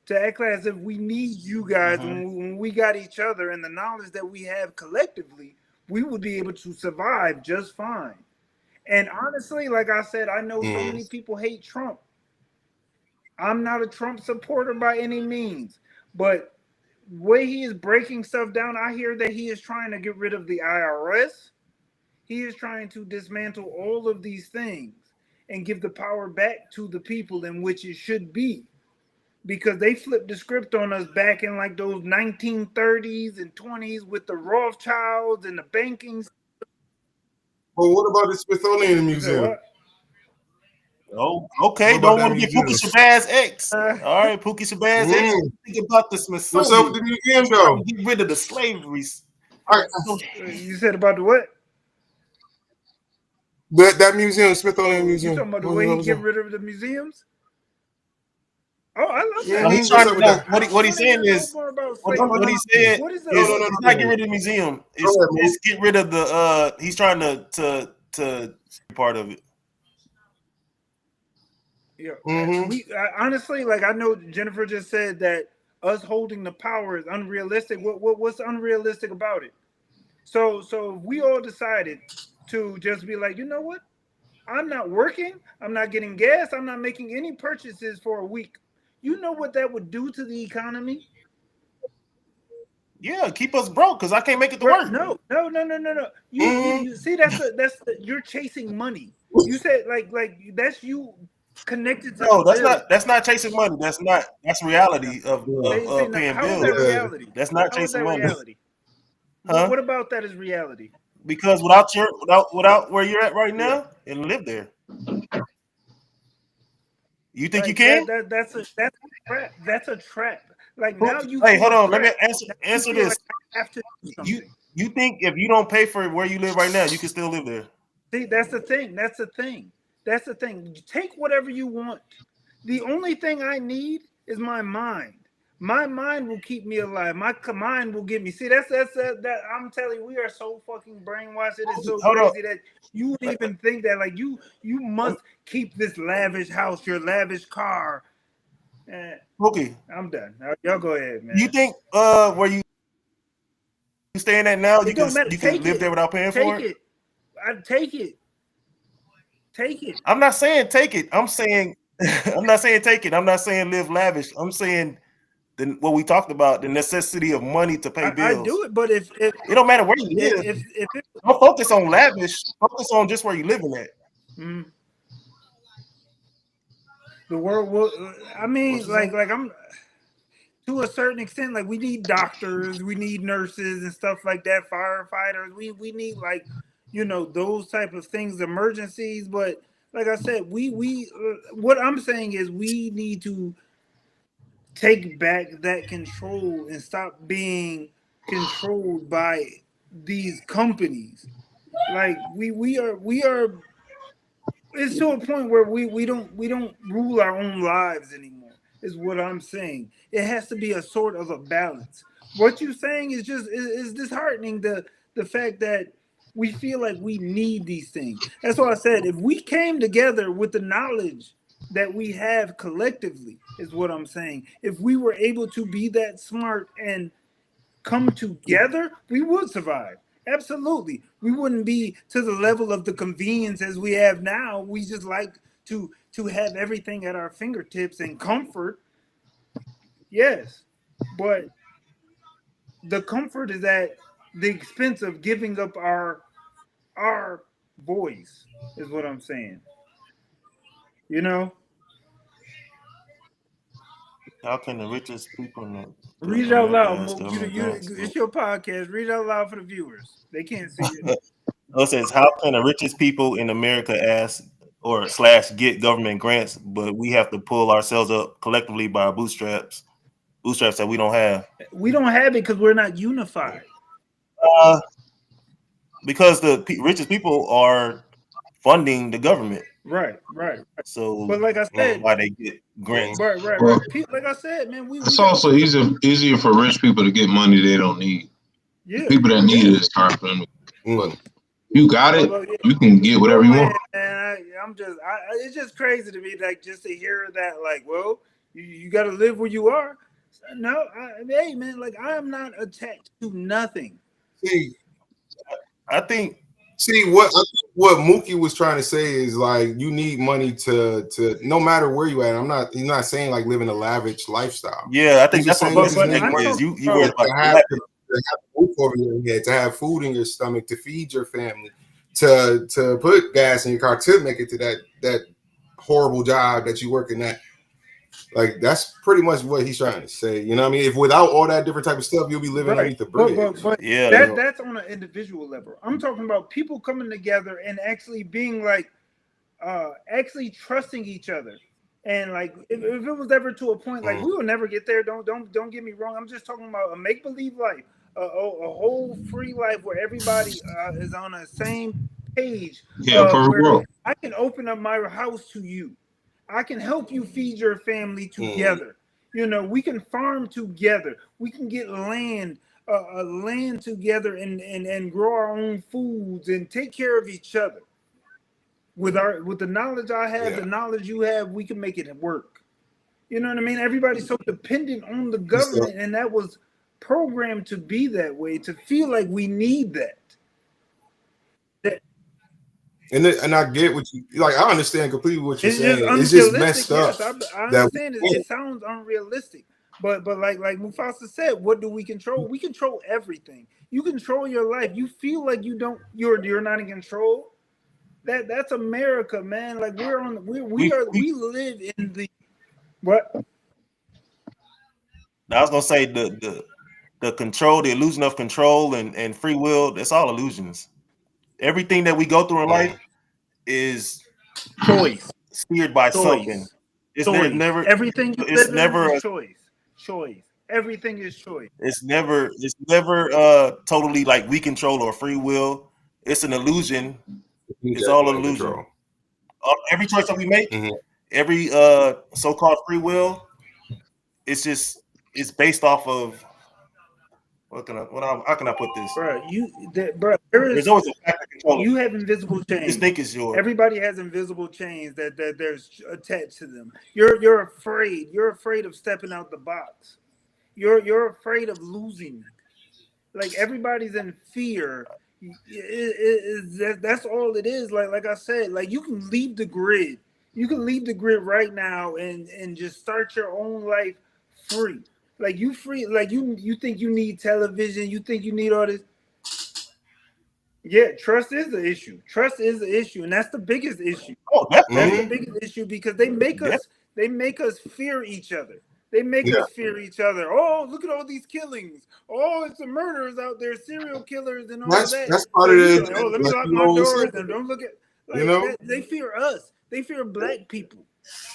[SPEAKER 3] To act as if we need you guys when we got each other and the knowledge that we have collectively, we would be able to survive just fine. And honestly, like I said, I know so many people hate Trump. I'm not a Trump supporter by any means, but way he is breaking stuff down, I hear that he is trying to get rid of the IRS. He is trying to dismantle all of these things and give the power back to the people in which it should be. Because they flipped the script on us back in like those 1930s and 20s with the Rothschilds and the banking.
[SPEAKER 4] Well, what about the Smithsonian Museum?
[SPEAKER 1] Oh, okay. Don't want to get Pookie Shabazz X. All right, Pookie Shabazz X. Think about the Smithsonian.
[SPEAKER 4] What's up with the museum, though?
[SPEAKER 1] Get rid of the slavery.
[SPEAKER 3] You said about the what?
[SPEAKER 4] That museum, Smithsonian Museum.
[SPEAKER 3] You talking about the way he get rid of the museums? Oh, I love that.
[SPEAKER 1] No, he's trying to know what he's saying is what he said.
[SPEAKER 3] What is that?
[SPEAKER 1] It's not get rid of the museum. It's get rid of the. He's trying to part of it.
[SPEAKER 3] Yeah, honestly, like I know Jennifer just said that us holding the power is unrealistic. What's unrealistic about it? So if we all decided to just be like, you know what? I'm not working. I'm not getting gas. I'm not making any purchases for a week. You know what that would do to the economy?
[SPEAKER 1] Yeah, keep us broke because I can't make it to work.
[SPEAKER 3] No. You see, you're chasing money. You said like that's you connected to.
[SPEAKER 1] No, that's not chasing money. That's reality of paying bills.
[SPEAKER 3] That reality?
[SPEAKER 1] That's not chasing money.
[SPEAKER 3] Reality? Huh? What about that is reality?
[SPEAKER 1] Because without where you're at right now, and live there. You think you can?
[SPEAKER 3] That's a trap. That's a trap. Like now you.
[SPEAKER 1] Hey, hold on. Let me answer this. You think if you don't pay for where you live right now, you can still live there?
[SPEAKER 3] See, that's the thing. Take whatever you want. The only thing I need is my mind. My mind will keep me alive. My mind will get me. See, that's that. I'm telling you, we are so fucking brainwashed. It is so crazy that you would even think that like you must keep this lavish house, your lavish car.
[SPEAKER 1] Okay,
[SPEAKER 3] I'm done. Y'all go ahead, man.
[SPEAKER 1] You think where you staying at now, you can live there without paying for it?
[SPEAKER 3] Take it.
[SPEAKER 1] I'm not saying take it. I'm saying I'm not saying take it. I'm not saying live lavish. I'm saying what we talked about, the necessity of money to pay bills.
[SPEAKER 3] I do it, but if
[SPEAKER 1] it don't matter where you live. Don't focus on lavish. Focus on just where you're living at.
[SPEAKER 3] Mm-hmm. The world will. I mean, like I'm to a certain extent. Like we need doctors, we need nurses and stuff like that. Firefighters. We need like those type of things, emergencies. But like I said, we what I'm saying is we need to take back that control and stop being controlled by these companies. Like we are it's to a point where we don't rule our own lives anymore, is what I'm saying. It has to be a sort of a balance. What you're saying is just is disheartening, the fact that we feel like we need these things. That's why I said if we came together with the knowledge that we have collectively, is what I'm saying. If we were able to be that smart and come together, we would survive. Absolutely. We wouldn't be to the level of the convenience as we have now. We just like to have everything at our fingertips and comfort. Yes. But the comfort is at the expense of giving up our voice, is what I'm saying.
[SPEAKER 1] How can the richest people
[SPEAKER 3] read it out loud? It's your podcast. Read it out loud for the viewers. They can't see it.
[SPEAKER 1] It says, how can the richest people in America ask or get government grants, but we have to pull ourselves up collectively by our bootstraps that we don't have? We
[SPEAKER 3] don't have it because we're not unified.
[SPEAKER 1] Because the richest people are funding the government.
[SPEAKER 3] Right.
[SPEAKER 1] So,
[SPEAKER 3] but like I said,
[SPEAKER 1] why they get grants?
[SPEAKER 3] Right. Like I said, man,
[SPEAKER 2] it's also easier for rich people to get money they don't need.
[SPEAKER 3] Yeah,
[SPEAKER 2] people that need it, it's hard for them. You got it. You can get whatever you want.
[SPEAKER 3] Man, it's just crazy to me, like just to hear that, like, well, you got to live where you are. No, hey, man, like I am not attached to nothing.
[SPEAKER 1] I think
[SPEAKER 4] See what Mookie was trying to say is like you need money to no matter where you at. He's not saying like living a lavish lifestyle.
[SPEAKER 1] Yeah, I think that's what
[SPEAKER 4] just
[SPEAKER 1] Mookie
[SPEAKER 4] need money
[SPEAKER 1] is. You worried about
[SPEAKER 4] to have a roof over your head, to have food in your stomach, to feed your family, to put gas in your car, to make it to that horrible job that you working at. Like that's pretty much what he's trying to say. You know what I mean? If without all that different type of stuff, you'll be living underneath the bridge.
[SPEAKER 3] But
[SPEAKER 1] yeah,
[SPEAKER 3] that's on an individual level. I'm talking about people coming together and actually being like actually trusting each other. And like if it was ever to a point like we will never get there. Don't get me wrong. I'm just talking about a make-believe life, a whole free life where everybody is on the same page.
[SPEAKER 2] Yeah, perfect world.
[SPEAKER 3] I can open up my house to you. I can help you feed your family together. You know, we can farm together. We can get land together and grow our own foods and take care of each other. With the knowledge I have, the knowledge you have, we can make it work. You know what I mean? Everybody's so dependent on the government, and that was programmed to be that way, to feel like we need that.
[SPEAKER 4] And I get what you like. I understand completely what you're saying. It's just messed up.
[SPEAKER 3] Yes, I understand it sounds unrealistic, but like Mufasa said, what do we control? We control everything. You control your life. You feel like you're not in control. That's America, man. Like we live in the what?
[SPEAKER 1] I was gonna say the control, the illusion of control and free will. That's all illusions. Everything that we go through in life is
[SPEAKER 3] choice,
[SPEAKER 1] steered by something. It's never
[SPEAKER 3] everything.
[SPEAKER 1] It's never
[SPEAKER 3] a choice. Everything is choice.
[SPEAKER 1] It's never totally like we control or free will. It's an illusion. It's all an illusion. Every choice that we make, every so-called free will, it's based off of how can I put this?
[SPEAKER 3] There's
[SPEAKER 1] always a factor control.
[SPEAKER 3] You have invisible chains.
[SPEAKER 1] This think is yours.
[SPEAKER 3] Everybody has invisible chains that there's attached to them. You're afraid. You're afraid of stepping out the box. You're afraid of losing. Like everybody's in fear. That's all it is. Like I said, like you can leave the grid. You can leave the grid right now and just start your own life free. Like you free. Like you think you need television. You think you need all this. Yeah, trust is the issue. Trust is the issue, and that's the biggest issue.
[SPEAKER 1] Oh, definitely.
[SPEAKER 3] That's the biggest issue because they make us fear each other. They make us fear each other. Oh, look at all these killings. Oh, it's the murderers out there, serial killers, and all that.
[SPEAKER 4] That's part of it.
[SPEAKER 3] Like, let me lock my doors and don't look at. Like, they fear us. They fear black people.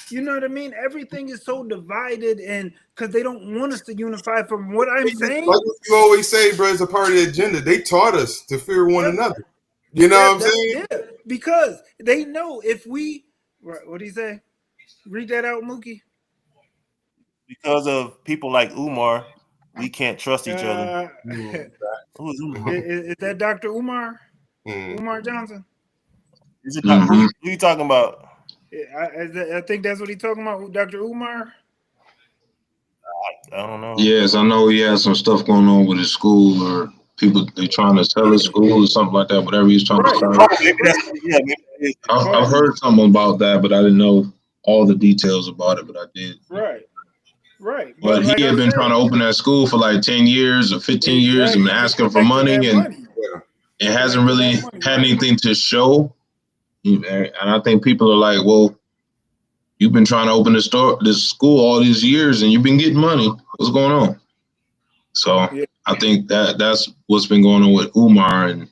[SPEAKER 3] You know what I mean? Everything is so divided, and because they don't want us to unify. From what I'm saying,
[SPEAKER 4] like what you always say, bro, it's a part of the agenda. They taught us to fear one another. You know what I'm saying?
[SPEAKER 3] Yeah, because they know if we. What do you say? Read that out, Mookie.
[SPEAKER 1] Because of people like Umar, we can't trust each other. Who is Umar?
[SPEAKER 3] Is that Dr. Umar? Umar Johnson?
[SPEAKER 1] Is it Who are you talking about?
[SPEAKER 3] I think that's what he's talking about, Dr. Umar.
[SPEAKER 1] I don't know.
[SPEAKER 2] Yes, I know he has some stuff going on with his school, or people they trying to sell his school or something like that. Whatever he's trying to start. I've heard something about that, but I didn't know all the details about it. But I did.
[SPEAKER 3] Right.
[SPEAKER 2] But he had been trying to open that school for like 10 years or 15 years and asking for money, and it hasn't really had anything to show. And I think people are like, well, you've been trying to open this school all these years and you've been getting money. What's going on? So I think that's what's been going on with Umar. And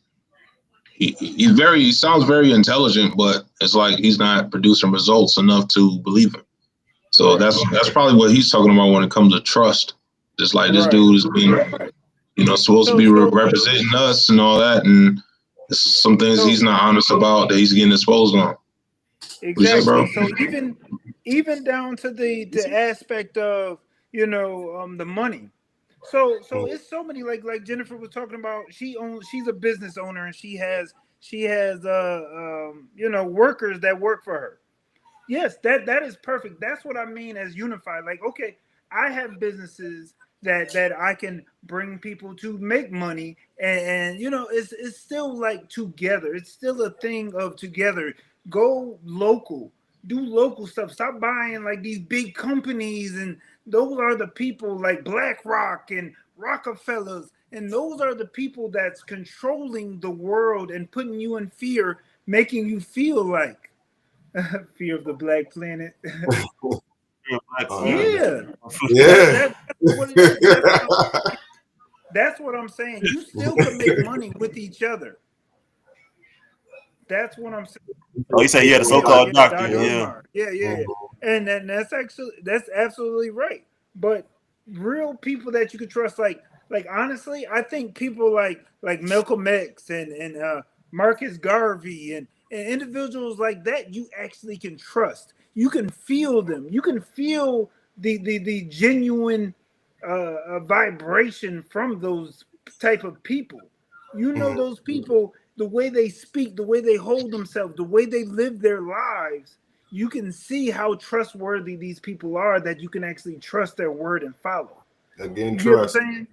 [SPEAKER 2] he sounds very intelligent, but it's like he's not producing results enough to believe him. So that's probably what he's talking about when it comes to trust. Just like this dude has been, supposed to be representing us and all that, and some things he's not honest about that he's getting exposed on.
[SPEAKER 3] Exactly. So even down to the aspect of the money. So it's so many like Jennifer was talking about. She's a business owner and she has workers that work for her. Yes, that is perfect. That's what I mean as unified. Like, okay, I have businesses that I can bring people to make money, and you know, it's still like together. It's still a thing of together. Go local, do local stuff. Stop buying like these big companies, and those are the people like BlackRock and Rockefellers, and those are the people that's controlling the world and putting you in fear, making you feel like fear of the black planet. Yeah,
[SPEAKER 4] yeah.
[SPEAKER 3] that's what I'm saying. You still can make money with each other. That's what I'm saying.
[SPEAKER 1] Oh, you say the so-called doctor. Yeah.
[SPEAKER 3] Yeah. And that's absolutely right. But real people that you can trust, like honestly, I think people like Malcolm X and Marcus Garvey and individuals like that, you actually can trust. You can feel them. You can feel the genuine vibration from those type of people. You know those people, the way they speak, the way they hold themselves, the way they live their lives. You can see how trustworthy these people are, that you can actually trust their word and follow.
[SPEAKER 4] Again,
[SPEAKER 3] you know what
[SPEAKER 4] trust.
[SPEAKER 3] I'm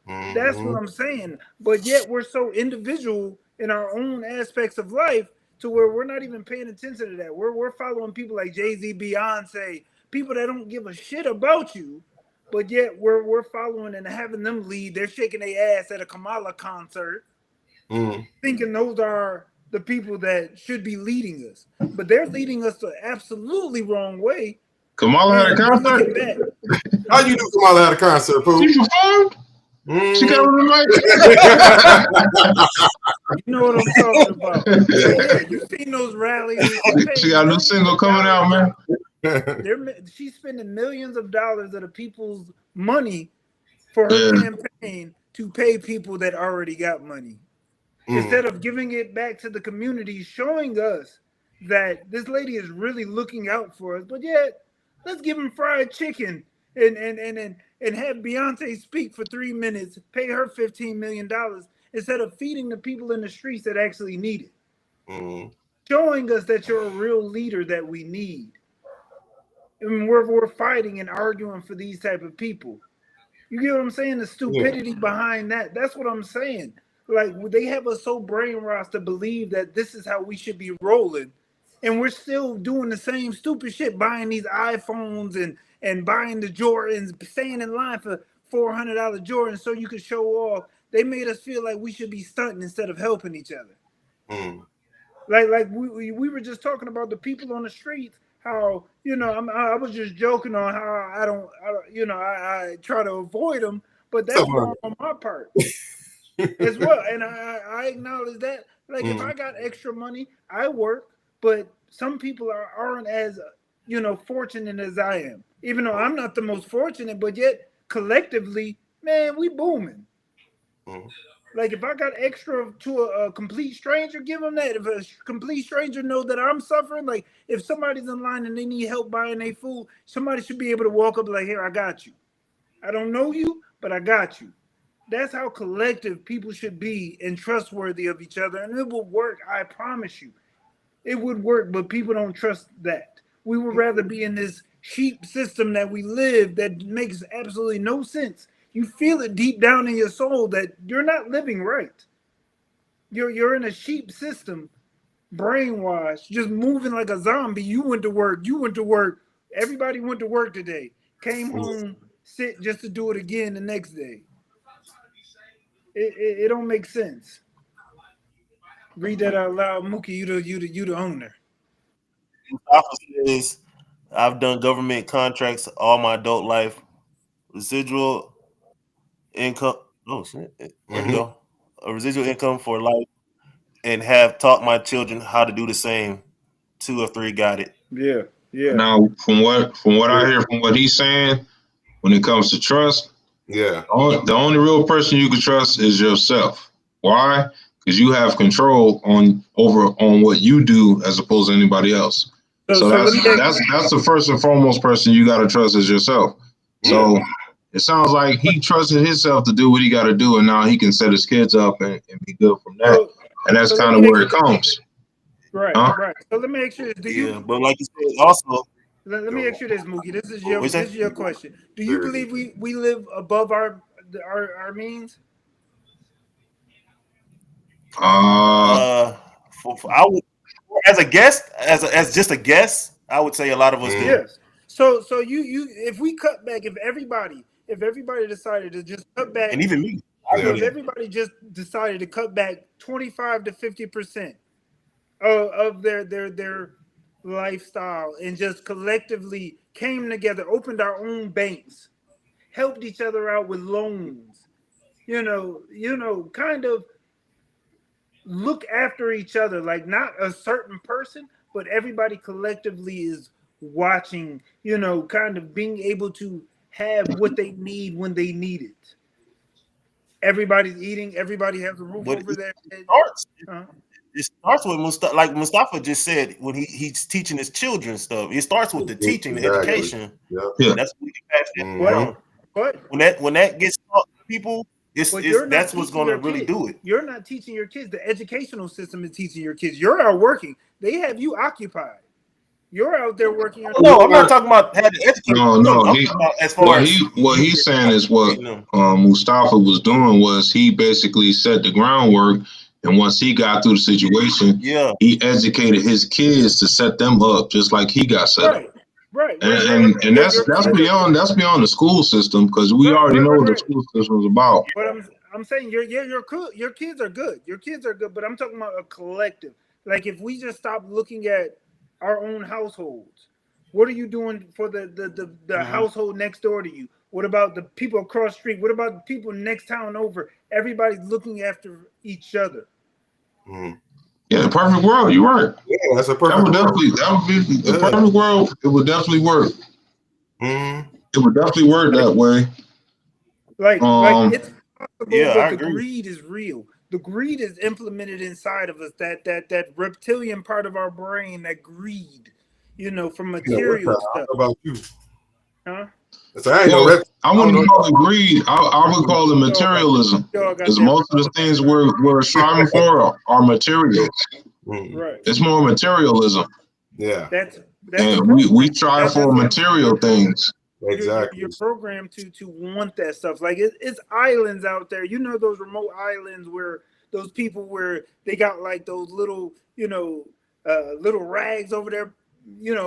[SPEAKER 3] saying? That's what I'm saying. But yet we're so individual in our own aspects of life to where we're not even paying attention to that. We're following people like Jay-Z, Beyonce, people that don't give a shit about you, but yet we're following and having them lead. They're shaking their ass at a Kamala concert, thinking those are the people that should be leading us. But they're leading us the absolutely wrong way.
[SPEAKER 2] Kamala had a concert?
[SPEAKER 4] How you do Kamala at a concert, Pooh?
[SPEAKER 2] She performed? She got on the
[SPEAKER 3] mic. You know what I'm talking about. Yeah, you've seen those rallies.
[SPEAKER 2] She got a new single coming out, man.
[SPEAKER 3] She's spending millions of dollars of the people's money for her campaign to pay people that already got money. Instead of giving it back to the community, showing us that this lady is really looking out for us. But yet, let's give him fried chicken and have Beyonce speak for 3 minutes, pay her $15 million instead of feeding the people in the streets that actually need it. Showing us that you're a real leader that we need. And we're fighting and arguing for these type of people. You get what I'm saying? The stupidity behind that. That's what I'm saying. Like, they have us so brainwashed to believe that this is how we should be rolling. And we're still doing the same stupid shit, buying these iPhones and buying the Jordans, staying in line for $400 Jordans so you can show off. They made us feel like we should be stunting instead of helping each other. Like we were just talking about the people on the streets, how, you know, I was just joking on how I don't I try to avoid them, but that's wrong on my part as well. And I acknowledge that. Like, if I got extra money, I work, but some people aren't as, you know, fortunate as I am. Even though I'm not the most fortunate, but yet collectively, man, we booming. Like, if I got extra to a complete stranger, give them that. If a complete stranger know that I'm suffering, like if somebody's in line and they need help buying their food, somebody should be able to walk up like, here, I got you. I don't know you, but I got you. That's how collective people should be and trustworthy of each other. And it will work, I promise you. It would work, but people don't trust that. We would rather be in this sheep system that we live that makes absolutely no sense. You feel it deep down in your soul that you're not living right. You're in a sheep system, brainwashed, just moving like a zombie. You went to work. Everybody went to work today. Came home, sit just to do it again the next day. It don't make sense. Read that out loud, Mookie. You the owner.
[SPEAKER 1] I've done government contracts all my adult life. Residual income. Oh shit! There you go. A residual income for life, and have taught my children how to do the same. 2 or 3 got it.
[SPEAKER 3] Yeah.
[SPEAKER 2] Now, from what I hear from what he's saying, when it comes to trust, the only real person you can trust is yourself. Why? Because you have control on what you do as opposed to anybody else. So that's the first and foremost person you got to trust is yourself. So it sounds like he trusted himself to do what he got to do, and now he can set his kids up and be good from that. And that's kind of where it comes.
[SPEAKER 3] Right. So let me ask you:
[SPEAKER 1] but like you said, also
[SPEAKER 3] Let me ask you this, Mookie. This is your question. Do you believe we live above our means?
[SPEAKER 1] I would, as a guest, as just a guess, I would say a lot of us do.
[SPEAKER 3] Yes. So you if we cut back, if everybody decided to just cut back,
[SPEAKER 1] and even me,
[SPEAKER 3] if everybody just decided to cut back 25 to 50% of their lifestyle and just collectively came together, opened our own banks, helped each other out with loans, kind of look after each other, like not a certain person, but everybody collectively is watching, kind of being able to have what they need when they need it. Everybody's eating, everybody has a roof over their head.
[SPEAKER 1] It starts with like Mustafa just said, when he's teaching his children stuff. It starts with the teaching, the education.
[SPEAKER 4] Yeah.
[SPEAKER 1] That's what we can pass that on. When that gets taught to people, that's what's going to really do it.
[SPEAKER 3] You're not teaching your kids. The educational system is teaching your kids. You're out working. They have you occupied. You're out there working.
[SPEAKER 1] No, I'm not talking about having education.
[SPEAKER 2] What he's saying is what Mustafa was doing was he basically set the groundwork, and once he got through the situation, he educated his kids to set them up just like he got set up.
[SPEAKER 3] Right.
[SPEAKER 2] And that's beyond the school system, because we already know what the school system is about.
[SPEAKER 3] But I'm saying your kids are good. Your kids are good, but I'm talking about a collective. Like if we just stop looking at our own households, what are you doing for the household next door to you? What about the people across the street? What about the people next town over? Everybody's looking after each other.
[SPEAKER 2] Yeah, the perfect world. You're right.
[SPEAKER 4] Yeah, that's a perfect world.
[SPEAKER 2] That would be the perfect world. It would definitely work. It would definitely work that way.
[SPEAKER 3] Like it's possible, but the greed is real. The greed is implemented inside of us. That reptilian part of our brain, that greed, from material stuff.
[SPEAKER 4] How about you?
[SPEAKER 3] Huh?
[SPEAKER 2] I wouldn't call it greed. I would call it materialism. Because most of the things we're striving for are materials.
[SPEAKER 3] Right.
[SPEAKER 2] It's more materialism.
[SPEAKER 4] Yeah.
[SPEAKER 2] And we strive for material things.
[SPEAKER 4] Exactly.
[SPEAKER 3] You're programmed to want that stuff. Like it's islands out there. Those remote islands where those people where they got like those little, little rags over there,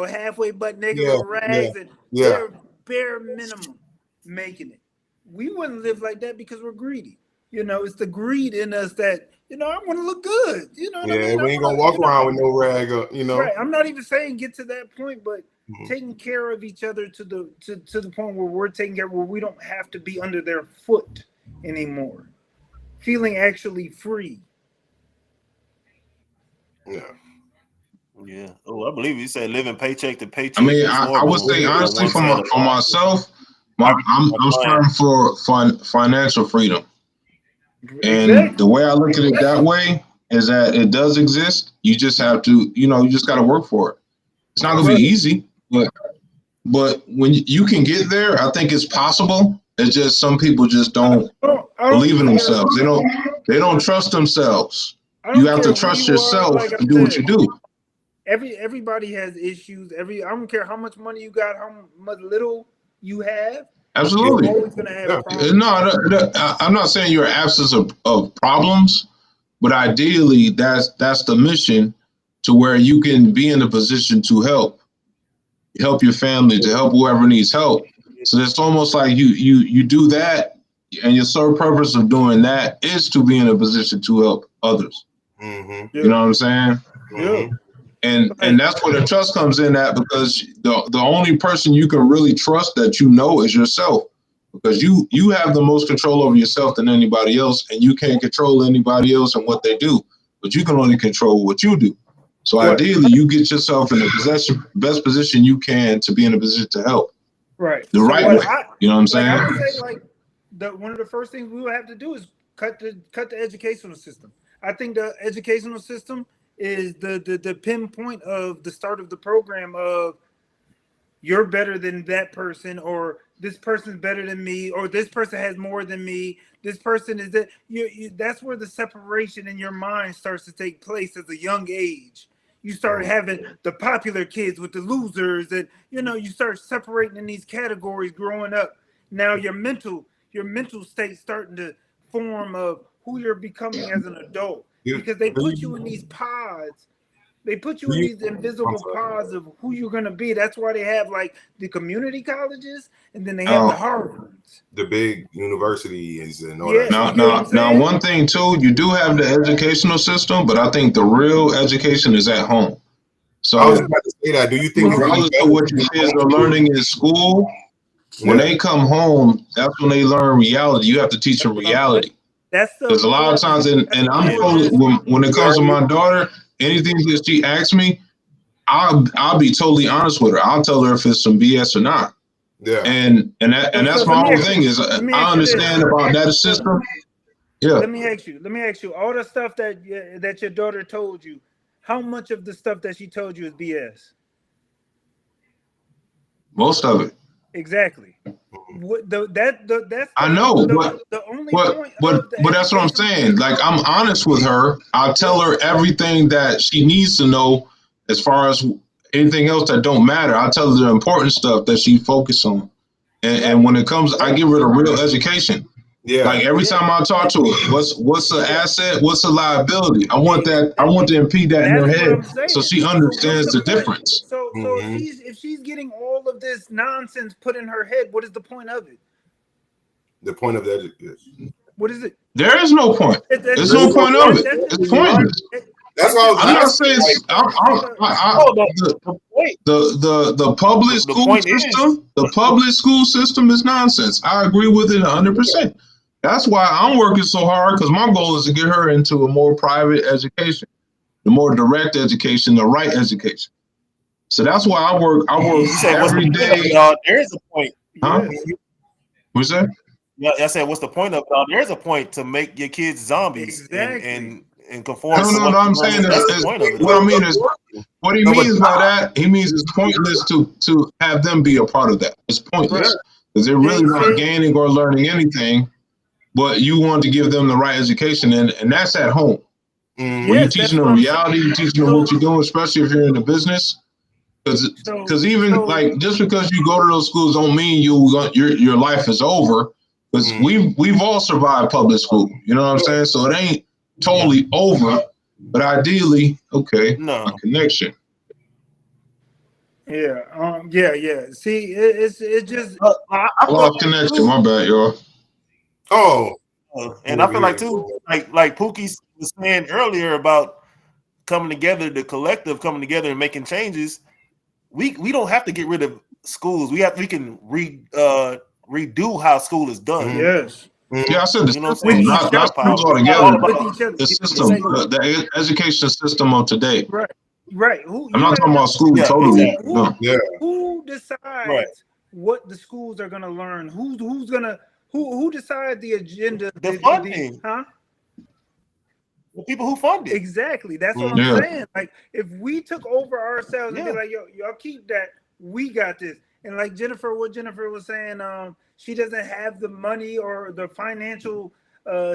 [SPEAKER 3] halfway butt naked little rags, and they're bare minimum making it. We wouldn't live like that because we're greedy. It's the greed in us that, I want to look good. What I mean?
[SPEAKER 4] We ain't gonna walk around with no rag up,
[SPEAKER 3] Right. I'm not even saying get to that point, but taking care of each other to the point where we're taking care, where we don't have to be under their foot anymore. Feeling actually free.
[SPEAKER 1] Yeah. Oh, I believe you said living paycheck to paycheck.
[SPEAKER 2] I mean, I would say honestly, for myself, I'm striving for financial freedom. And the way I look at it that way is that it does exist. You just have to, you just got to work for it. It's not going to be easy, but when you can get there, I think it's possible. It's just some people just don't believe in themselves. They don't trust themselves. You have to trust yourself and do what you do.
[SPEAKER 3] Everybody has issues. I don't care how much money you got, how much little you have.
[SPEAKER 2] Absolutely.
[SPEAKER 3] You're always gonna have problems.
[SPEAKER 2] No, I'm not saying you're absence of problems, but ideally that's the mission, to where you can be in a position to help your family, to help whoever needs help. So it's almost like you do that, and your sole purpose of doing that is to be in a position to help others. You know what I'm saying?
[SPEAKER 3] Yeah.
[SPEAKER 2] And that's where the trust comes in at, because the only person you can really trust that is yourself, because you have the most control over yourself than anybody else, and you can't control anybody else and what they do, but you can only control what you do. So ideally, you get yourself in the best position you can to be in a position to help.
[SPEAKER 3] Right.
[SPEAKER 2] The right way. You know what I'm saying?
[SPEAKER 3] I would say one of the first things we will have to do is cut the educational system. I think the educational system is the pinpoint of the start of the program of you're better than that person, or this person's better than me, or this person has more than me. This person is that that's where the separation in your mind starts to take place at a young age. you start having the popular kids with the losers, and you start separating in these categories growing up. Now your mental state starting to form of who you're becoming as an adult, because they put you in these pods. They put you in these invisible pods of who you're going to be. That's why they have like the community colleges, and then they have the Harvards,
[SPEAKER 4] the big universities, and all
[SPEAKER 3] that.
[SPEAKER 2] Now, one thing too, you do have the educational system, but I think the real education is at home. So
[SPEAKER 4] I was about to say that. Do you think
[SPEAKER 2] regardless of what your kids are learning in school, when they come home, that's when they learn reality. You have to teach them reality. Because a lot of times, and I'm told when it comes to my daughter, anything that she asks me, I'll be totally honest with her. I'll tell her if it's some BS or not. Yeah. And that's my whole thing is I understand about that system. Yeah.
[SPEAKER 3] Let me ask you, all the stuff that your daughter told you, how much of the stuff that she told you is BS?
[SPEAKER 2] Most of it.
[SPEAKER 3] Exactly. That's
[SPEAKER 2] I know, but that's what I'm saying. Like, I'm honest with her. I'll tell her everything that she needs to know as far as anything else that don't matter. I'll tell her the important stuff that she focus on. And when it comes, I give her the real education. Yeah. Like every time I talk to her, what's the asset? What's the liability? I want to impede that in her head so she understands the difference.
[SPEAKER 3] So if she's getting all of this nonsense put in her head, what is the point of it?
[SPEAKER 4] The point of that is
[SPEAKER 3] what is it?
[SPEAKER 2] There is no point. There's no point of it. It's pointless.
[SPEAKER 4] That's why
[SPEAKER 2] I'm not saying the public school system. The public school system is nonsense. I agree with it 100%. That's why I'm working so hard, because my goal is to get her into a more private education, the more direct education, the right education. So that's why I work every day.
[SPEAKER 1] There is a point.
[SPEAKER 2] Huh? What's that?
[SPEAKER 1] Yeah, I said, what's the point of it? There's a point to make your kids zombies and conform.
[SPEAKER 2] No, I'm saying what I mean is what he means by that. He means it's pointless to have them be a part of that. It's pointless because they're really not gaining or learning anything. But you want to give them the right education, and that's at home. When you're teaching them reality, you're teaching them what you're doing, especially if you're in the business. Because even like just because you go to those schools don't mean your life is over. Because we've all survived public school. You know what I'm saying? So it ain't totally over, but ideally, a connection.
[SPEAKER 3] Yeah. See, it just
[SPEAKER 2] I lost connection. My bad, y'all.
[SPEAKER 1] And I feel like too, like Pookie was saying earlier about coming together, the collective coming together and making changes. We don't have to get rid of schools. We can redo how school is done.
[SPEAKER 3] Yes.
[SPEAKER 2] Yeah, I said the system, not schools altogether. The system, the education system of today.
[SPEAKER 3] Right.
[SPEAKER 2] I'm not talking about school totally.
[SPEAKER 3] Who decides what the schools are going to learn? Who decides the agenda?
[SPEAKER 1] The funding. The people who fund it.
[SPEAKER 3] Exactly. That's what I'm saying. Like, if we took over ourselves and be like, yo, y'all keep that, we got this. And like what Jennifer was saying, she doesn't have the money or the financial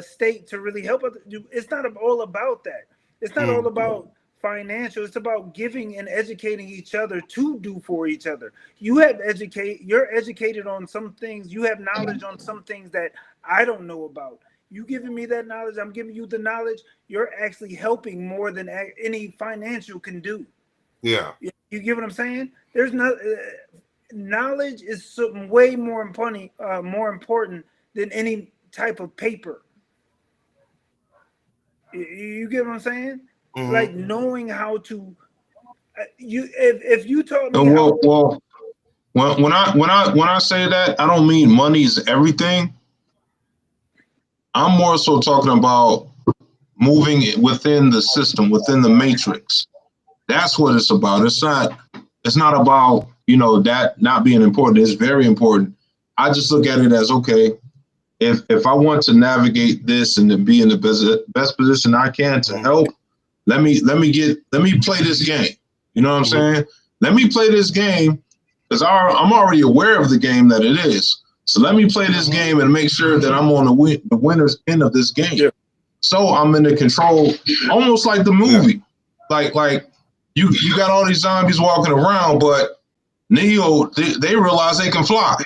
[SPEAKER 3] state to really help us. It's not all about that. It's not all about financial. It's about giving and educating each other to do for each other. You're educated on some things. You have knowledge on some things that I don't know about. You giving me that knowledge, I'm giving you the knowledge. You're actually helping more than any financial can do.
[SPEAKER 4] Yeah.
[SPEAKER 3] You get what I'm saying? There's not knowledge is something way more important than any type of paper. You get what I'm saying? Mm-hmm. Like knowing how to if you taught me
[SPEAKER 2] when I say that, I don't mean money's everything. I'm more so talking about moving within the system, within the matrix. That's what it's about. It's not about, that not being important. It's very important. I just look at it as, okay, if I want to navigate this and to be in the best position I can to help, let me play this game. You know what I'm saying? Let me play this game because I'm already aware of the game that it is. So let me play this game and make sure that I'm on the winner's end of this game. Yeah. So I'm in the control, almost like the movie. Like you got all these zombies walking around, but Neo, they realize they can fly.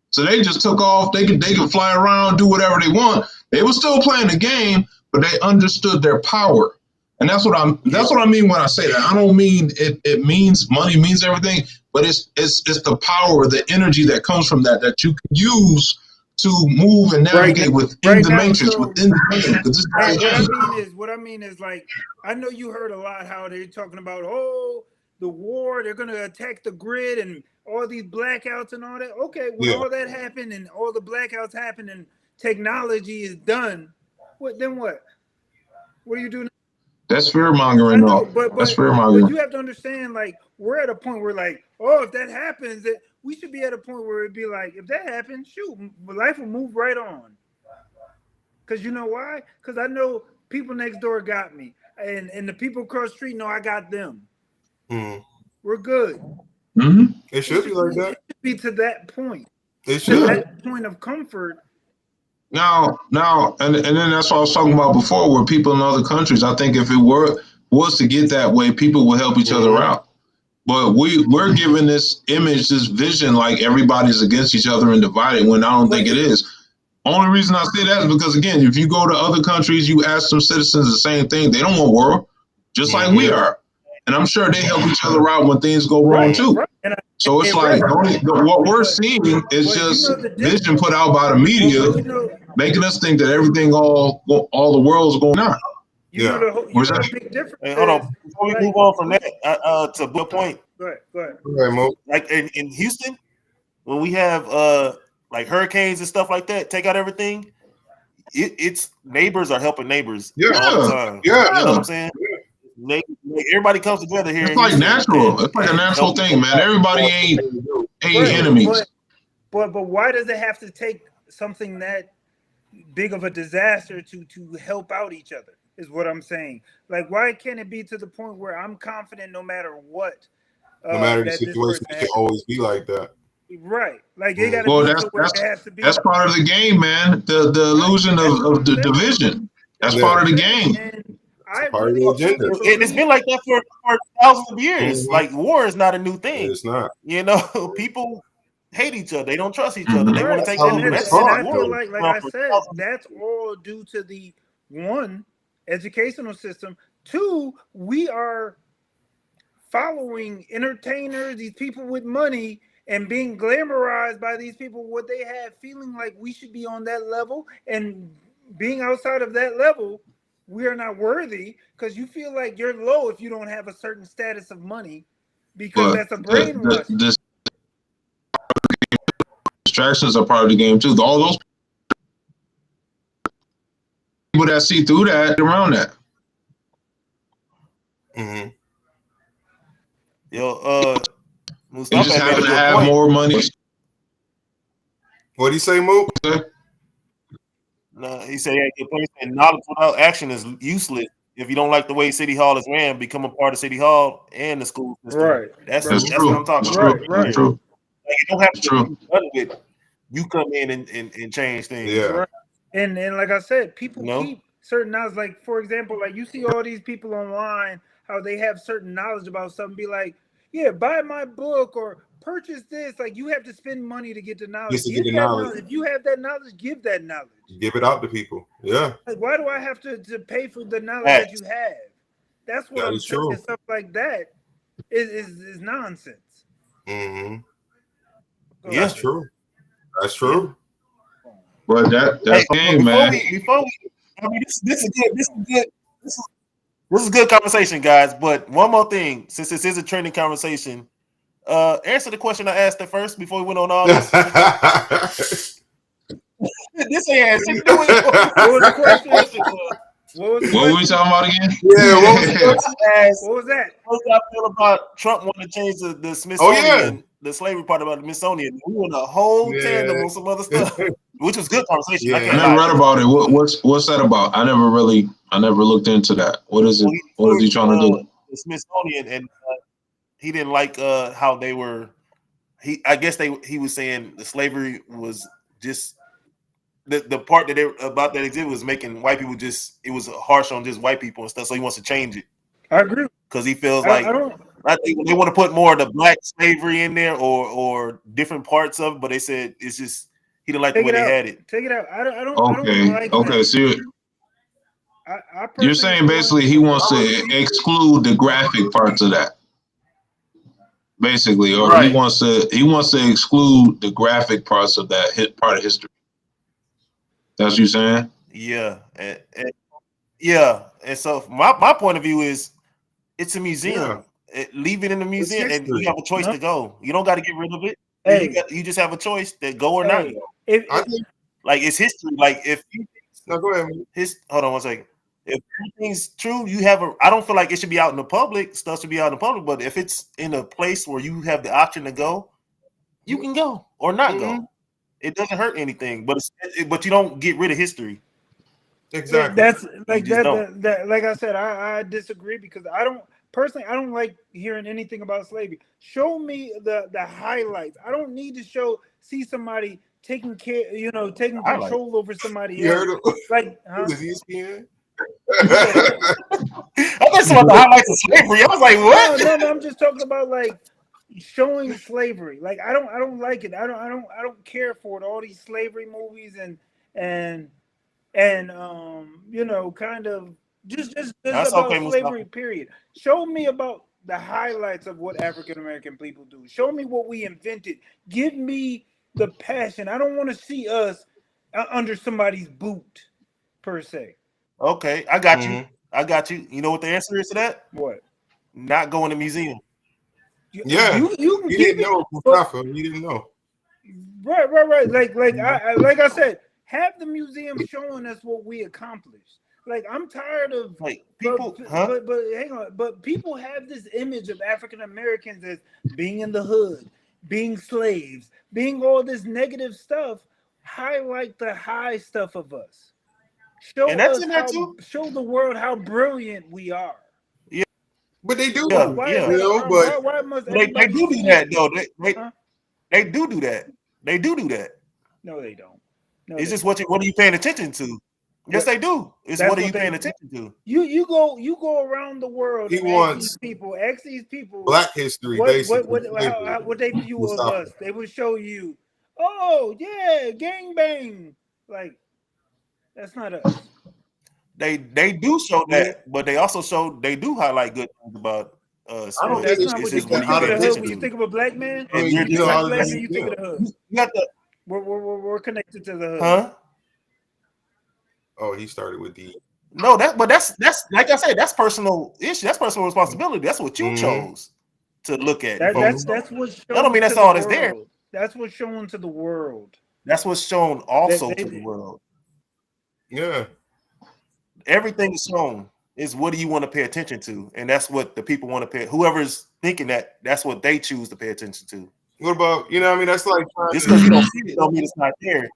[SPEAKER 2] So they just took off. They can fly around, do whatever they want. They were still playing the game, but they understood their power. And that's what I mean when I say that. I don't mean it means money means everything, but it's the power, the energy that comes from that you can use to move and navigate within the matrix, within the game.
[SPEAKER 3] What I mean is like, I know you heard a lot how they're talking about, the war, they're gonna attack the grid and all these blackouts and all that. Okay, when all that happened and all the blackouts happen and technology is done, then what? What are you doing?
[SPEAKER 2] That's fear mongering, though. That's fear mongering.
[SPEAKER 3] But you have to understand, like, we're at a point where, like, if that happens, we should be at a point where it'd be like, if that happens, shoot, life will move right on. Because you know why? Because I know people next door got me, and the people across the street know I got them. We're good.
[SPEAKER 4] It should be like that.
[SPEAKER 3] It should be to that point.
[SPEAKER 4] It should.
[SPEAKER 3] To that point of comfort.
[SPEAKER 2] Now, and then that's what I was talking about before, where people in other countries, I think if it was to get that way, people will help each other out. But we're given this image, this vision, like everybody's against each other and divided, when I don't think it is. Only reason I say that is because, again, if you go to other countries, you ask some citizens the same thing. They don't want war, just like we are. And I'm sure they help each other out when things go wrong, too. So it's like what we're seeing is just vision put out by the media, making us think that everything, all the world's going on.
[SPEAKER 3] Where's that? Big difference.
[SPEAKER 1] Hey, hold on. Before we move on from that, to a point.
[SPEAKER 3] Go ahead.
[SPEAKER 4] Mo.
[SPEAKER 1] Like in Houston, when we have like hurricanes and stuff like that, take out everything. It's neighbors are helping neighbors all the time. You know what I'm saying? Everybody comes together here.
[SPEAKER 2] It's like natural. It's like a natural thing, man. Everybody ain't enemies.
[SPEAKER 3] But why does it have to take something that big of a disaster to help out each other? Is what I'm saying. Like, why can't it be to the point where I'm confident no matter what?
[SPEAKER 4] No matter the situation, it can always be like that.
[SPEAKER 3] Right. Like, it got to be.
[SPEAKER 2] That's part of the game, man. The illusion of the division. That's part of the game.
[SPEAKER 4] Part of the agenda.
[SPEAKER 1] And it's been like that for thousands of years. Like, war is not a new thing.
[SPEAKER 4] It's not.
[SPEAKER 1] You know, people hate each other. They don't trust each other. They want to take over.
[SPEAKER 3] And I feel like I said, that's all due to the one, educational system. Two, we are following entertainers, these people with money, and being glamorized by these people, what they have, feeling like we should be on that level, and being outside of that level, we are not worthy, because you feel like you're low if you don't have a certain status of money, because that's a brainwash.
[SPEAKER 2] Distractions are part of the game too. All those people that see through that, around that.
[SPEAKER 1] Yo,
[SPEAKER 2] Mustafa, you just happen to have more money.
[SPEAKER 4] What do you say, Mo?
[SPEAKER 1] No, he said, knowledge without action is useless. If you don't like the way City Hall is ran, become a part of City Hall and the school system.
[SPEAKER 3] Right.
[SPEAKER 1] That's what I'm talking about.
[SPEAKER 3] Right.
[SPEAKER 1] Like, you don't have to do none of it. You come in and change things.
[SPEAKER 4] Yeah.
[SPEAKER 3] Right. And like I said, people keep certain knowledge. Like, for example, like you see all these people online, how they have certain knowledge about something, be like, yeah, buy my book or purchase this. Like, you have to spend money to get the knowledge. If you have that knowledge, give that knowledge.
[SPEAKER 4] Give it out to people. Yeah.
[SPEAKER 3] Like, why do I have to pay for the knowledge that you have? That's what I'm saying. Stuff like that is nonsense.
[SPEAKER 4] Mm-hmm. So that's true. That's true.
[SPEAKER 2] But that's game, man.
[SPEAKER 1] This is good conversation, guys. But one more thing, since this is a trending conversation, answer the question I asked at first before we went on all this. This ain't answer. What was the question?
[SPEAKER 2] What were we talking about again?
[SPEAKER 4] Yeah,
[SPEAKER 3] what was that?
[SPEAKER 1] What do I feel about Trump wanting to change the Smithsonian, the slavery part about the Smithsonian? We want a whole tandem on some other stuff, which was good conversation.
[SPEAKER 4] Yeah.
[SPEAKER 2] I never read about it. What's that about? I never looked into that. What is it? What is he trying to do?
[SPEAKER 1] The Smithsonian, and he didn't like how they were. He was saying the slavery was just. The part that about that exhibit was making white people it was harsh on just white people and stuff. So he wants to change it.
[SPEAKER 3] I agree.
[SPEAKER 1] Because he feels like I think they want to put more of the black slavery in there or different parts of it, but they said it's just he didn't like the way they had it.
[SPEAKER 3] Take it out. I don't like
[SPEAKER 2] Okay.
[SPEAKER 3] that.
[SPEAKER 2] So you're saying basically he wants to exclude the graphic parts of that, basically, or
[SPEAKER 1] Right.
[SPEAKER 2] he wants to exclude the graphic parts of that part of history. That's what you're saying?
[SPEAKER 1] Yeah, and so my point of view is it's a museum. Leave it in the museum, and you have a choice to go. You don't got to get rid of it.
[SPEAKER 3] Hey,
[SPEAKER 1] you just have a choice to go or not go. Like it's history. Like if
[SPEAKER 4] no, go ahead.
[SPEAKER 1] Hold on one second. If everything's true, you have I don't feel like it should be out in the public. Stuff should be out in the public. But if it's in a place where you have the option to go, you can go or not go. It doesn't hurt anything. But but you don't get rid of history.
[SPEAKER 4] Exactly.
[SPEAKER 3] That's like that. Like I said, I disagree because I don't like hearing anything about slavery. Show me the highlights. I don't need to see somebody taking care, taking control over somebody else. Like,
[SPEAKER 4] ESPN?
[SPEAKER 1] I thought about the highlights of slavery. I was like, what?
[SPEAKER 3] No, I'm just talking about like showing slavery. Like I don't like it. I don't care for it. All these slavery movies and kind of just about slavery, period. Show me about the highlights of what African American people do. Show me what we invented. Give me the passion. I don't want to see us under somebody's boot, per se.
[SPEAKER 1] Okay, I got you. I got you. You know what the answer is to that?
[SPEAKER 3] What?
[SPEAKER 1] Not going to museum.
[SPEAKER 3] You didn't know.
[SPEAKER 4] You didn't know.
[SPEAKER 3] Right. Like I said, have the museum showing us what we accomplished. Like I'm tired of
[SPEAKER 1] people,
[SPEAKER 3] but hang on. But people have this image of African Americans as being in the hood, being slaves, being all this negative stuff. Highlight the high stuff of us. Show the world how brilliant we are.
[SPEAKER 1] Yeah,
[SPEAKER 4] but they do.
[SPEAKER 3] Why must
[SPEAKER 1] they do that though? They do that. They do that.
[SPEAKER 3] No, they don't.
[SPEAKER 1] It's just what are you paying attention to? Yes, they do. It's what are you paying attention to?
[SPEAKER 3] You go around the world. Ask these people
[SPEAKER 4] Black history.
[SPEAKER 3] What they view of us. They will show you. Oh yeah, gangbang. Like that's not us.
[SPEAKER 1] They do show that, but they also they do highlight good things about us.
[SPEAKER 3] I don't think that's not what you think of the hood. When you think of a black man, you think of the hood.
[SPEAKER 1] You got the.
[SPEAKER 3] We're connected to the hood.
[SPEAKER 1] Huh?
[SPEAKER 4] Oh, he started with the.
[SPEAKER 1] No, that's like I said, that's personal issue. That's personal responsibility. That's what you chose to look at.
[SPEAKER 3] That's what's shown.
[SPEAKER 1] I don't mean that's all that's there.
[SPEAKER 3] That's what's shown to the world.
[SPEAKER 1] That's what's shown also to the world.
[SPEAKER 4] Yeah.
[SPEAKER 1] Everything is shown is what do you want to pay attention to, and that's what the people want to pay. Whoever's thinking that's what they choose to pay attention to.
[SPEAKER 4] What about that's like
[SPEAKER 1] just because you don't see it don't mean it's not there.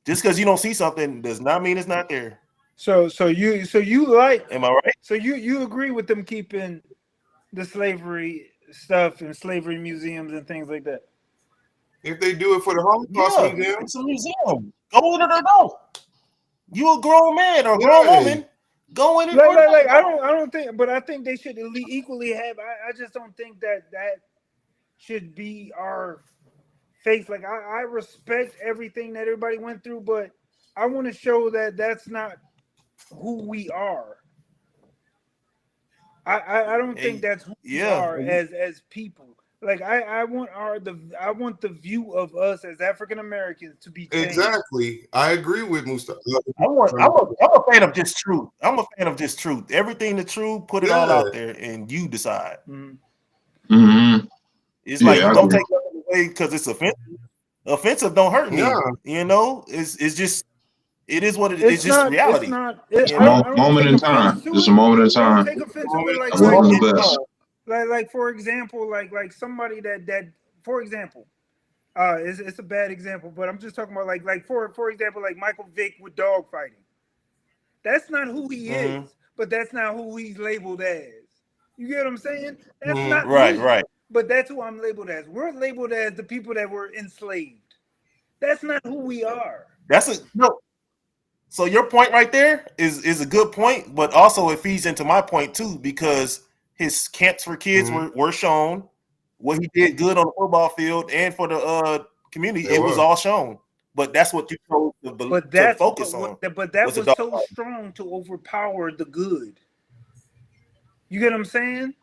[SPEAKER 1] Just because you don't see something does not mean it's not there.
[SPEAKER 3] So you like?
[SPEAKER 1] Am I right?
[SPEAKER 3] So you agree with them keeping the slavery stuff and slavery museums and things like that?
[SPEAKER 4] If they do it for the Holocaust museum,
[SPEAKER 1] it's a museum. Go in it or don't. You a grown man or a grown woman? Go in it.
[SPEAKER 3] I don't think, but I think they should equally have. I just don't think that should be our face. Like I respect everything that everybody went through, but I want to show that that's not who we are. I don't think that's who we are as people. Like I want the view of us as African Americans to be changed.
[SPEAKER 4] Exactly. I agree with Mustafa.
[SPEAKER 1] I'm a fan of just truth. I'm a fan of just truth. Everything the truth, put it all out there, and you decide. It's like don't take nothing away because it's offensive. Offensive don't hurt me. It's just. It is what it is. It's just reality.
[SPEAKER 2] It's not. Moment in time. Just a moment in time.
[SPEAKER 3] Take offense to it like for example, like somebody that for example, it's a bad example, but I'm just talking about like for example, like Michael Vick with dog fighting. That's not who he is, but that's not who he's labeled as. You get what I'm saying? That's not me, right. But that's who I'm labeled as. We're labeled as the people that were enslaved. That's not who we are.
[SPEAKER 1] So your point right there is a good point, but also it feeds into my point too, because his camps for kids were shown. What he did good on the football field and for the community, it was all shown. But that's what you chose to focus on.
[SPEAKER 3] But that was so strong to overpower the good. You get what I'm saying?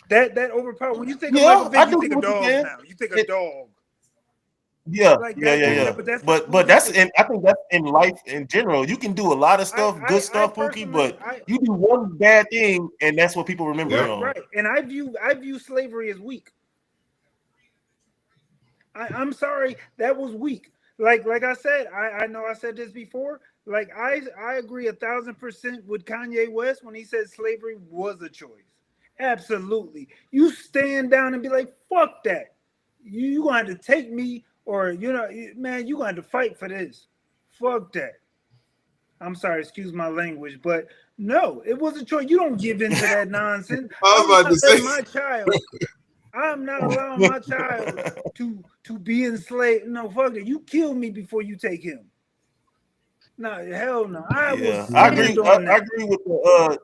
[SPEAKER 3] That overpower. When you think of Michael Vick, you think of dogs now. You think of dog.
[SPEAKER 1] Yeah, But that's in. I think that's in life in general. You can do a lot of stuff, good stuff, Pookie, but you do one bad thing, and that's what people remember you on.
[SPEAKER 3] Right. And I view slavery as weak. I'm sorry, that was weak. Like I said, I know I said this before. Like I agree 1,000% with Kanye West when he said slavery was a choice. Absolutely. You stand down and be like, fuck that. You gonna have to take me, or man, you gonna have to fight for this. Fuck that. I'm sorry, excuse my language, but no, it was a choice. You don't give in to that nonsense.
[SPEAKER 4] I was about to say
[SPEAKER 3] my child. I'm not allowing my child to be enslaved. No, fuck it. You kill me before you take him. No, hell no. I agree
[SPEAKER 1] with what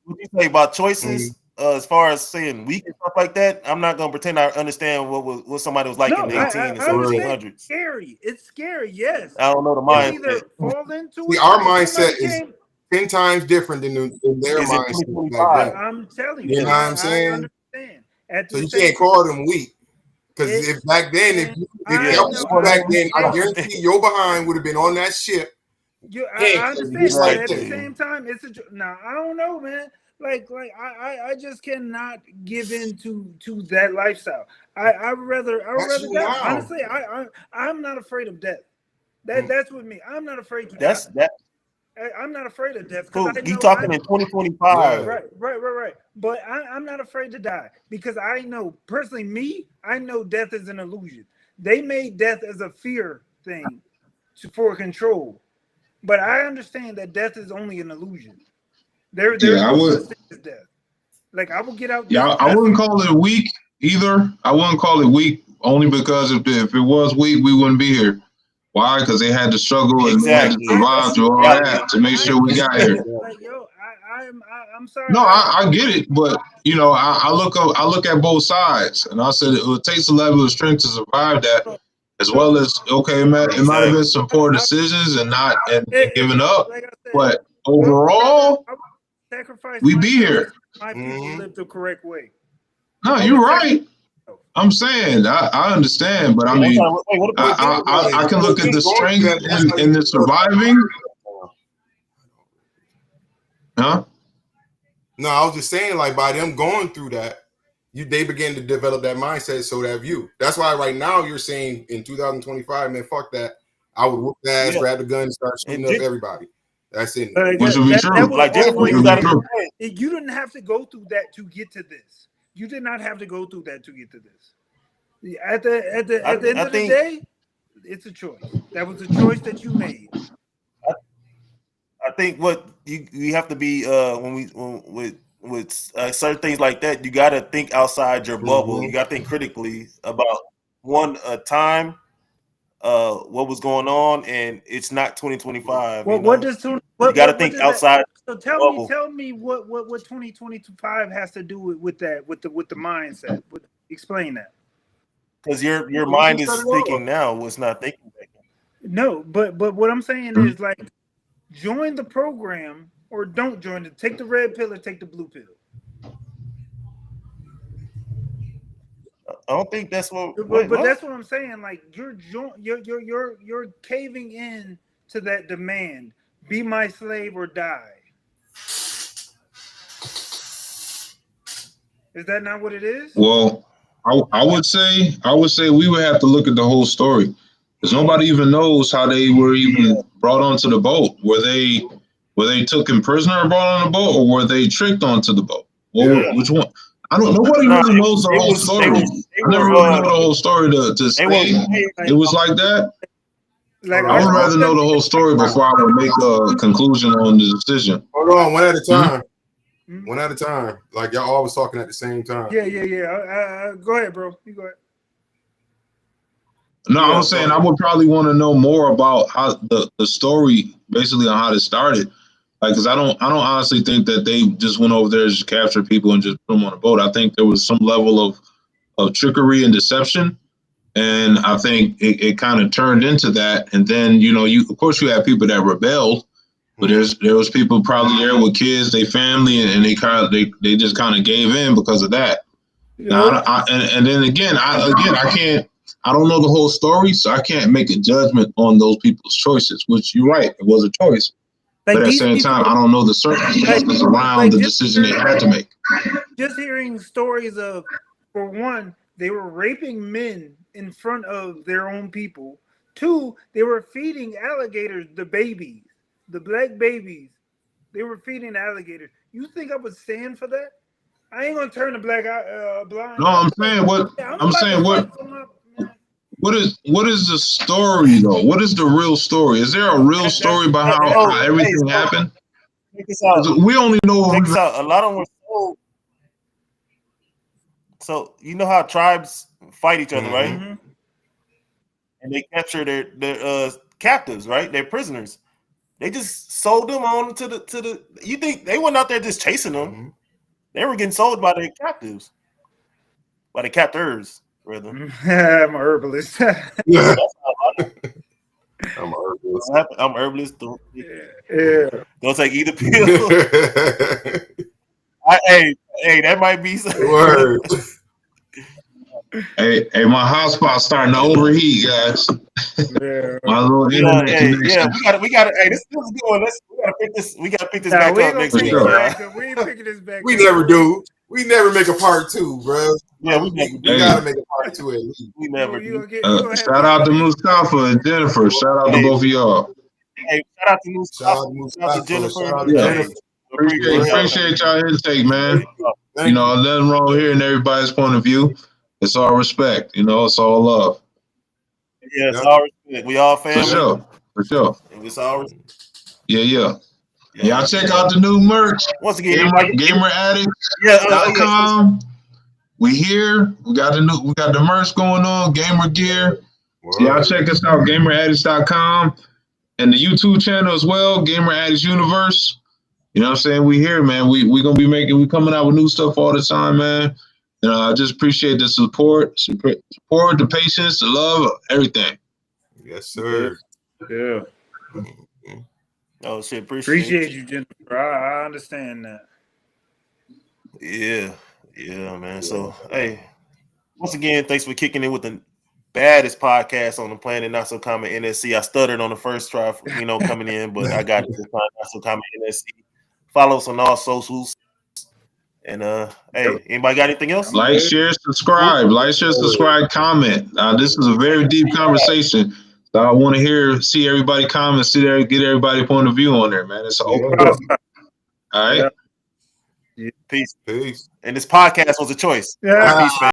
[SPEAKER 1] you say about choices. As far as saying weak and stuff like that, I'm not gonna pretend I understand what somebody was like in the 1800s and 1700s.
[SPEAKER 3] Scary. It's scary. Yes.
[SPEAKER 1] I don't know the mindset.
[SPEAKER 3] Either fall into it.
[SPEAKER 4] Our mindset is 10 times different than their mindset. Like
[SPEAKER 3] I'm telling you.
[SPEAKER 4] You know what I'm saying?
[SPEAKER 3] I understand.
[SPEAKER 4] So you can't call them weak. Because if back then, I guarantee your behind would have been on that ship.
[SPEAKER 3] I understand. But at the same time, it's I don't know, man. Like I just cannot give in to that lifestyle. I would rather die. Honestly, I'm not afraid of death. That's with me. I'm not afraid to die. I'm not afraid of death.
[SPEAKER 1] Cool. You talking in 2025?
[SPEAKER 3] Right. But I'm not afraid to die because I know personally, I know death is an illusion. They made death as a fear thing for control, but I understand that death is only an illusion. There's no such thing as death. Like I will get out.
[SPEAKER 2] Yeah, I wouldn't call it weak either. I wouldn't call it weak only because if it was weak, we wouldn't be here. Why? Because they had to struggle and they had to survive through all that to make sure we got here.
[SPEAKER 3] Like, yo, I'm sorry.
[SPEAKER 2] No, I get it, but I look at both sides, and I said it takes a level of strength to survive that, as well as it might have been some poor decisions and not giving up, but overall, we be here.
[SPEAKER 3] My people live the correct way.
[SPEAKER 2] No, you're right. I'm saying I understand, but I mean, I can look at the strength in the surviving. Huh?
[SPEAKER 4] No, I was just saying, like by them going through that, they begin to develop that mindset. So that view. That's why right now you're saying in 2025, man, fuck that. I would whoop the ass, grab the gun, and start shooting up everybody. That's it.
[SPEAKER 2] Which would be true.
[SPEAKER 3] You didn't have to go through that to get to this. You did not have to go through that to get to this. At the end of the day, it's a choice. That was a choice that you made.
[SPEAKER 1] I think what you have to be with certain things like that, you got to think outside your bubble. You got to think critically about a time, what was going on, and it's not 2025.
[SPEAKER 3] Well, you got to think outside. So tell me what 2025 has to do with that, with the mindset. Explain that.
[SPEAKER 1] Because your mind is thinking now, it's not thinking back then.
[SPEAKER 3] No, but what I'm saying is like join the program or don't join it. Take the red pill or take the blue pill.
[SPEAKER 1] I don't think that's what.
[SPEAKER 3] But that's what I'm saying. Like you're caving in to that demand. Be my slave or die. Is that not what it is?
[SPEAKER 2] Well, I would say we would have to look at the whole story, because nobody even knows how they were even brought onto the boat. Were they taken prisoner or brought on the boat, or were they tricked onto the boat? Well, which one? I don't. Nobody really knows the whole story. I never really know the whole story to say it was like that. I would rather know the whole story before I would make a conclusion on the decision.
[SPEAKER 4] Hold on, one at a time. One at a time. Like y'all always talking at the same time.
[SPEAKER 3] Yeah. Go ahead, bro. You go ahead.
[SPEAKER 2] No, I was saying I would probably want to know more about how the story, basically on how this started. Like, because I don't honestly think that they just went over there to just capture people and just put them on a boat. I think there was some level of trickery and deception, and I think it kind of turned into that. And then you of course you have people that rebelled, but there was people probably there with kids, their family, and they just kind of gave in because of that. Now, and then again, I can't. I don't know the whole story, so I can't make a judgment on those people's choices. Which you're right, it was a choice. But at the same time, I don't know the circumstances around the decision they had to make.
[SPEAKER 3] Just hearing stories of, for one, they were raping men in front of their own people. Two, they were feeding alligators the babies, the black babies. They were feeding alligators. You think I would stand for that? I ain't gonna turn the black eye blind.
[SPEAKER 2] No, I'm saying what. What is the story though? What is the real story? Is there a real story about how everything happened? We only know.
[SPEAKER 1] A lot of them were sold. So you know how tribes fight each other, right? Mm-hmm. And they capture their captives, right? Their prisoners. They just sold them on to the. You think they weren't out there just chasing them? Mm-hmm. They were getting sold by their captives, by the captors, rather.
[SPEAKER 3] I'm a herbalist.
[SPEAKER 4] I'm a herbalist.
[SPEAKER 1] I'm herbalist.
[SPEAKER 3] Yeah.
[SPEAKER 1] Don't take either pill. Hey, that might be some
[SPEAKER 4] word.
[SPEAKER 2] Hey, my hotspot's starting to overheat, guys.
[SPEAKER 3] Yeah.
[SPEAKER 2] My little internet connection.
[SPEAKER 1] We got. Hey, this is good. We gotta pick this back up next week.
[SPEAKER 3] We ain't picking this back.
[SPEAKER 4] We never do. We never make a part 2, bro.
[SPEAKER 1] Yeah, we never do.
[SPEAKER 4] We gotta make a part 2 at least.
[SPEAKER 1] We never do.
[SPEAKER 2] Shout out to Mustafa and Jennifer. Shout out to both of y'all.
[SPEAKER 1] Hey, shout out to Mustafa. Shout out to Jennifer.
[SPEAKER 2] Appreciate y'all intake, man. Nothing wrong with hearing everybody's point of view. It's all respect, it's all love.
[SPEAKER 1] Yeah, it's all respect. We all family.
[SPEAKER 2] For sure.
[SPEAKER 1] It's all respect.
[SPEAKER 2] Yeah. Y'all check out the new merch.
[SPEAKER 1] Once again,
[SPEAKER 2] GamerAddicts.com. We here. We got the merch going on, gamer gear. So y'all check us out, GamerAddicts.com, and the YouTube channel as well, Gamer Addicts Universe. You know what I'm saying? We here, man. We gonna be we coming out with new stuff all the time, man. I just appreciate the support, the patience, the love, everything.
[SPEAKER 4] Yes, sir.
[SPEAKER 3] Yeah.
[SPEAKER 1] Oh shit!
[SPEAKER 3] Appreciate you, Jennifer. I understand that.
[SPEAKER 1] Yeah, man. So, hey, once again, thanks for kicking in with the baddest podcast on the planet, Not So Common NSC. I stuttered on the first try, coming in, but I got it this time. Not So Common NSC. Follow us on all socials. And hey, anybody got anything else?
[SPEAKER 2] Like, share, subscribe. Like, share, subscribe, comment. This is a very deep conversation. So I want to see everybody comment, get everybody's point of view on there, man. It's an open book. All right.
[SPEAKER 1] Peace. And this podcast was a choice.
[SPEAKER 3] Yeah.
[SPEAKER 1] Peace, man.